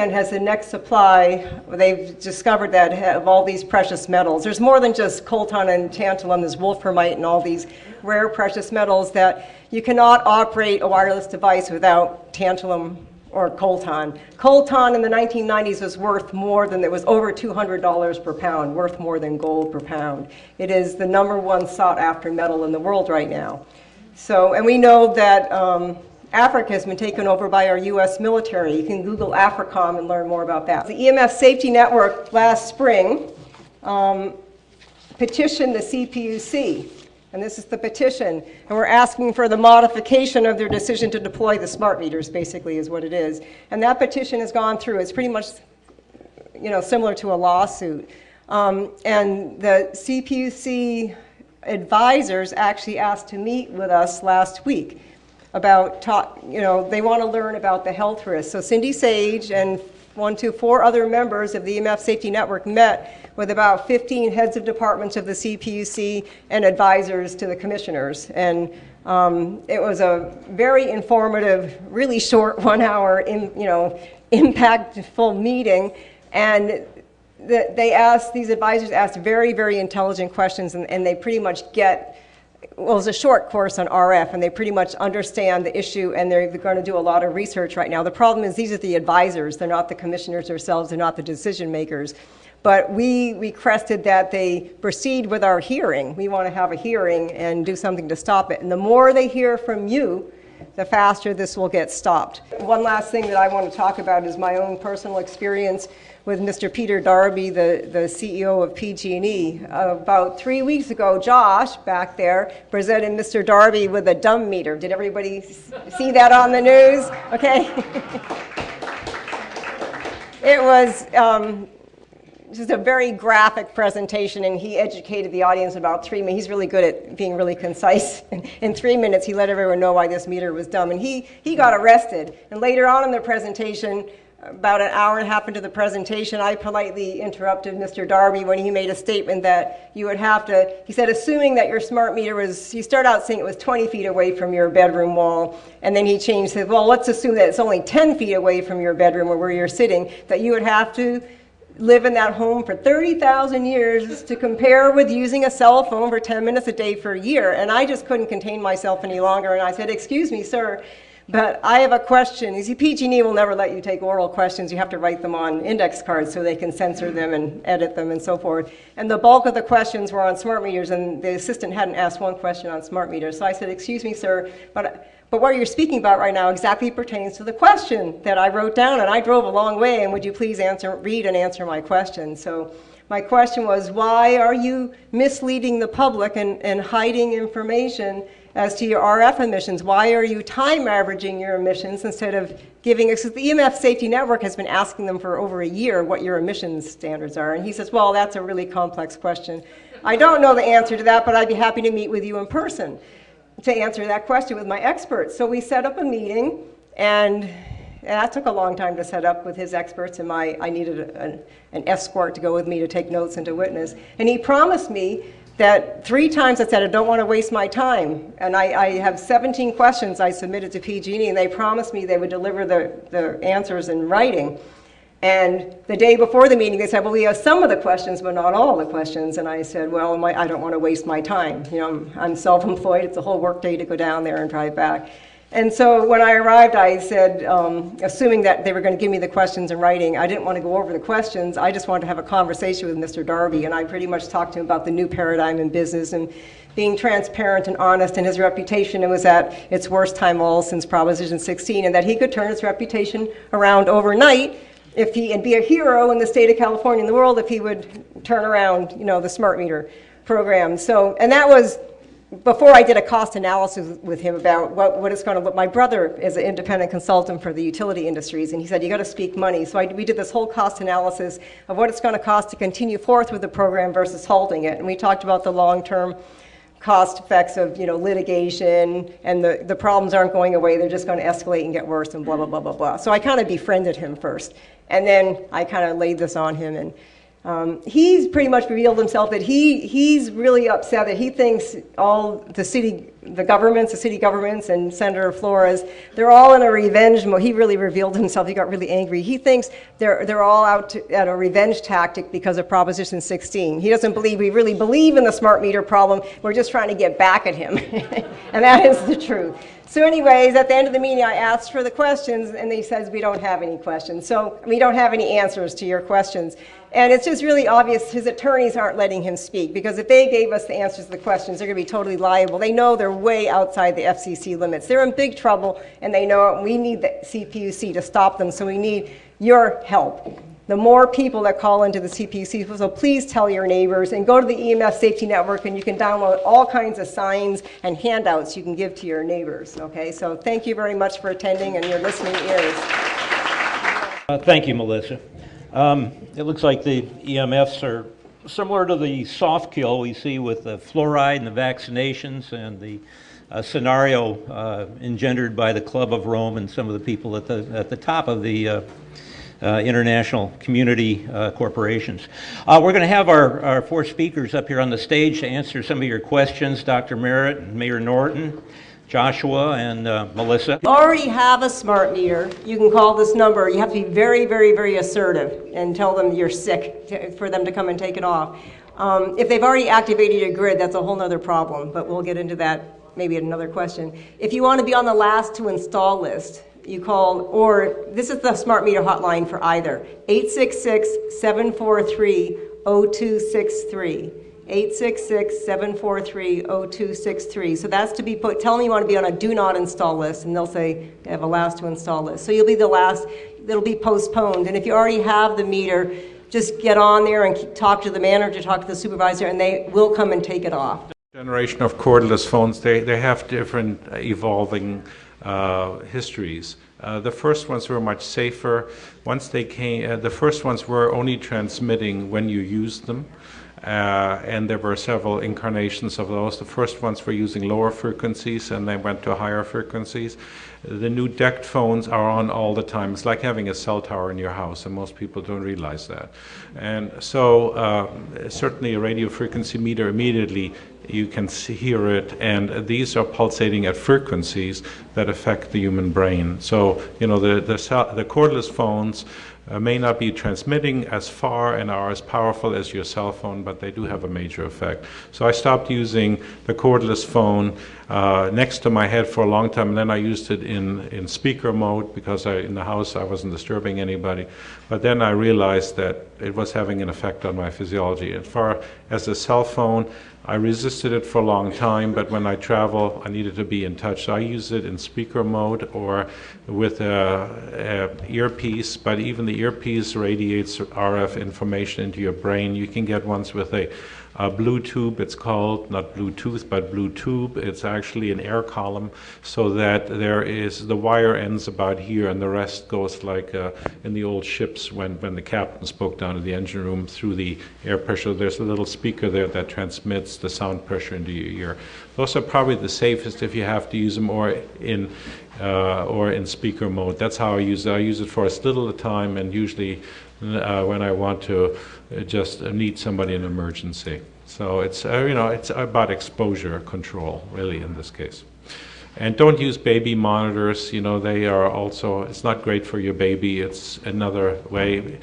has the next supply. They've discovered that of all these precious metals. There's more than just coltan and tantalum. There's wolframite and all these rare precious metals that you cannot operate a wireless device without tantalum or coltan. Coltan in the 1990s was worth more than, it was over $200 per pound, worth more than gold per pound. It is the #1 sought after metal in the world right now. So, and we know that Africa has been taken over by our U.S. military. You can Google AFRICOM and learn more about that. The EMF Safety Network last spring petitioned the CPUC. And this is the petition, and we're asking for the modification of their decision to deploy the smart meters, basically is what it is. And that petition has gone through. It's pretty much, similar to a lawsuit. And the CPUC advisors actually asked to meet with us last week about, they want to learn about the health risks. So Cindy Sage and 4 other members of the EMF Safety Network met with about 15 heads of departments of the CPUC and advisors to the commissioners. And it was a very informative, really short 1-hour, impactful meeting. And these advisors asked very, very intelligent questions, and they pretty much get, well, it was a short course on RF, and they pretty much understand the issue, and they're going to do a lot of research right now. The problem is these are the advisors. They're not the commissioners themselves. They're not the decision makers. But we requested that they proceed with our hearing. We want to have a hearing and do something to stop it. And the more they hear from you, the faster this will get stopped. One last thing that I want to talk about is my own personal experience with Mr. Peter Darby, the CEO of PG&E. About 3 weeks ago, Josh, back there, presented Mr. Darby with a dumb meter. Did everybody see that on the news? Okay. It was just a very graphic presentation, and he educated the audience in about 3 minutes. He's really good at being really concise. In 3 minutes, he let everyone know why this meter was dumb, and he got arrested. And later on in the presentation, about an hour and a half into the presentation, I politely interrupted Mr. Darby when he made a statement that you would have to, he said, assuming that your smart meter was, you start out saying it was 20 feet away from your bedroom wall, and then he changed, said, well, let's assume that it's only 10 feet away from your bedroom or where you're sitting, that you would have to live in that home for 30,000 years to compare with using a cell phone for 10 minutes a day for a year. And I just couldn't contain myself any longer, and I said, excuse me, sir, but I have a question. You see, PG&E will never let you take oral questions. You have to write them on index cards so they can censor them and edit them and so forth. And the bulk of the questions were on smart meters, and the assistant hadn't asked one question on smart meters. So I said, excuse me, sir, but what you're speaking about right now exactly pertains to the question that I wrote down, and I drove a long way, and would you please read and answer my question? So my question was, why are you misleading the public and hiding information as to your RF emissions? Why are you time averaging your emissions instead of giving us, the EMF Safety Network has been asking them for over a year what your emissions standards are. And he says, well, that's a really complex question. I don't know the answer to that, but I'd be happy to meet with you in person to answer that question with my experts. So we set up a meeting, and that took a long time to set up with his experts, and I needed an escort to go with me to take notes and to witness. And he promised me that 3 times I said, I don't want to waste my time. And I have 17 questions I submitted to PG&E, and they promised me they would deliver the answers in writing. And the day before the meeting, they said, well, we have some of the questions, but not all the questions. And I said, well, I don't want to waste my time. I'm self-employed. It's a whole work day to go down there and drive back. And so when I arrived, I said, assuming that they were going to give me the questions in writing, I didn't want to go over the questions. I just wanted to have a conversation with Mr. Darby, and I pretty much talked to him about the new paradigm in business and being transparent and honest, and his reputation. It was at its worst time all since Proposition 16, and that he could turn his reputation around overnight and be a hero in the state of California and the world if he would turn around, the smart meter program. So, and that was before I did a cost analysis with him about what it's going to look. My brother is an independent consultant for the utility industries, and he said, you got to speak money. So we did this whole cost analysis of what it's going to cost to continue forth with the program versus halting it. And we talked about the long-term cost effects of litigation, and the problems aren't going away. They're just going to escalate and get worse and blah, blah, blah, blah, blah. So I kind of befriended him first. And then I kind of laid this on him, and he's pretty much revealed himself that he's really upset that he thinks all the city governments and Senator Flores, they're all in a revenge mode. He really revealed himself. He got really angry. He thinks they're all out at a revenge tactic because of Proposition 16. He doesn't believe we really believe in the smart meter problem. We're just trying to get back at him. And that is the truth. So anyways, at the end of the meeting, I asked for the questions, and he says we don't have any questions. So we don't have any answers to your questions. And it's just really obvious his attorneys aren't letting him speak, because if they gave us the answers to the questions, they're going to be totally liable. They know they're way outside the FCC limits. They're in big trouble, and they know it. We need the CPUC to stop them, so we need your help. The more people that call into the CPUC, so please tell your neighbors, and go to the EMF Safety Network, and you can download all kinds of signs and handouts you can give to your neighbors. Okay, so thank you very much for attending and your listening ears. Thank you, Melissa. It looks like the EMFs are similar to the soft kill we see with the fluoride and the vaccinations and the scenario engendered by the Club of Rome and some of the people at the top of the international community corporations. We're going to have our four speakers up here on the stage to answer some of your questions, Dr. Merritt and Mayor Norton, Joshua, and Melissa. You already have a smart meter. You can call this number. You have to be very, very, very assertive and tell them you're sick for them to come and take it off. If they've already activated your grid, that's a whole other problem, but we'll get into that maybe another question. If you want to be on the last to install list, you call, or this is the smart meter hotline for either, 866-743-0263. 866-743-0263. So that's to be put, tell them you want to be on a do not install list, and they'll say they have a last to install list. So you'll be the last, it'll be postponed. And if you already have the meter, just get on there and talk to the manager, talk to the supervisor, and they will come and take it off. Generation of cordless phones, they have different evolving histories. The first ones were much safer. Once they came, the first ones were only transmitting when you used them. And there were several incarnations of those. The first ones were using lower frequencies, and they went to higher frequencies. The new decked phones are on all the time. It's like having a cell tower in your house, and most people don't realize that. And so certainly a radio frequency meter, immediately you can hear it, and these are pulsating at frequencies that affect the human brain. So, you know, the cordless phones may not be transmitting as far and are as powerful as your cell phone, but they do have a major effect. So I stopped using the cordless phone next to my head for a long time, and then I used it in speaker mode because in the house I wasn't disturbing anybody. But then I realized that it was having an effect on my physiology. As far as the cell phone, I resisted it for a long time, but when I travel, I needed to be in touch. So I use it in speaker mode or with a earpiece, but even the earpiece radiates RF information into your brain. You can get ones with a blue tube, it's called, not Bluetooth, but blue tube. It's actually an air column, so that there is, the wire ends about here, and the rest goes like in the old ships when the captain spoke down to the engine room through the air pressure. There's a little speaker there that transmits the sound pressure into your ear. Those are probably the safest if you have to use them, or in speaker mode. That's how I use it. I use it for as little a time, and usually when I want to just need somebody in an emergency. So it's it's about exposure control, really, in this case. And don't use baby monitors. You know, they are also, it's not great for your baby. It's another way.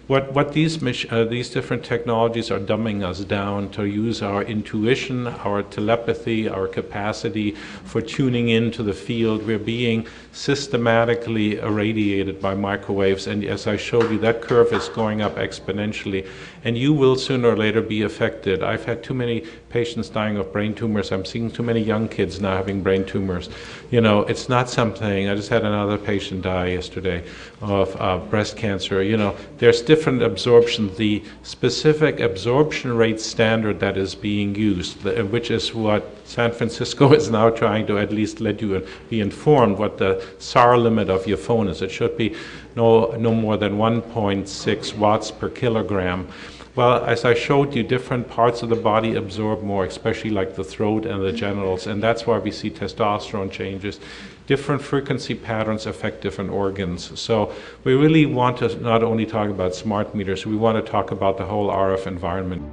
What these different technologies are dumbing us down to use our intuition, our telepathy, our capacity for tuning into the field. We're being systematically irradiated by microwaves, and as I showed you, that curve is going up exponentially, and you will sooner or later be affected. I've had too many patients dying of brain tumors. I'm seeing too many young kids now having brain tumors. You know, it's not something, I just had another patient die yesterday of breast cancer. You know, there's different absorption. The specific absorption rate standard that is being used, which is what San Francisco is now trying to at least let you be informed what the SAR limit of your phone is. It should be no more than 1.6 watts per kilogram. Well, as I showed you, different parts of the body absorb more, especially like the throat and the genitals, and that's why we see testosterone changes. Different frequency patterns affect different organs. So we really want to not only talk about smart meters, we want to talk about the whole RF environment.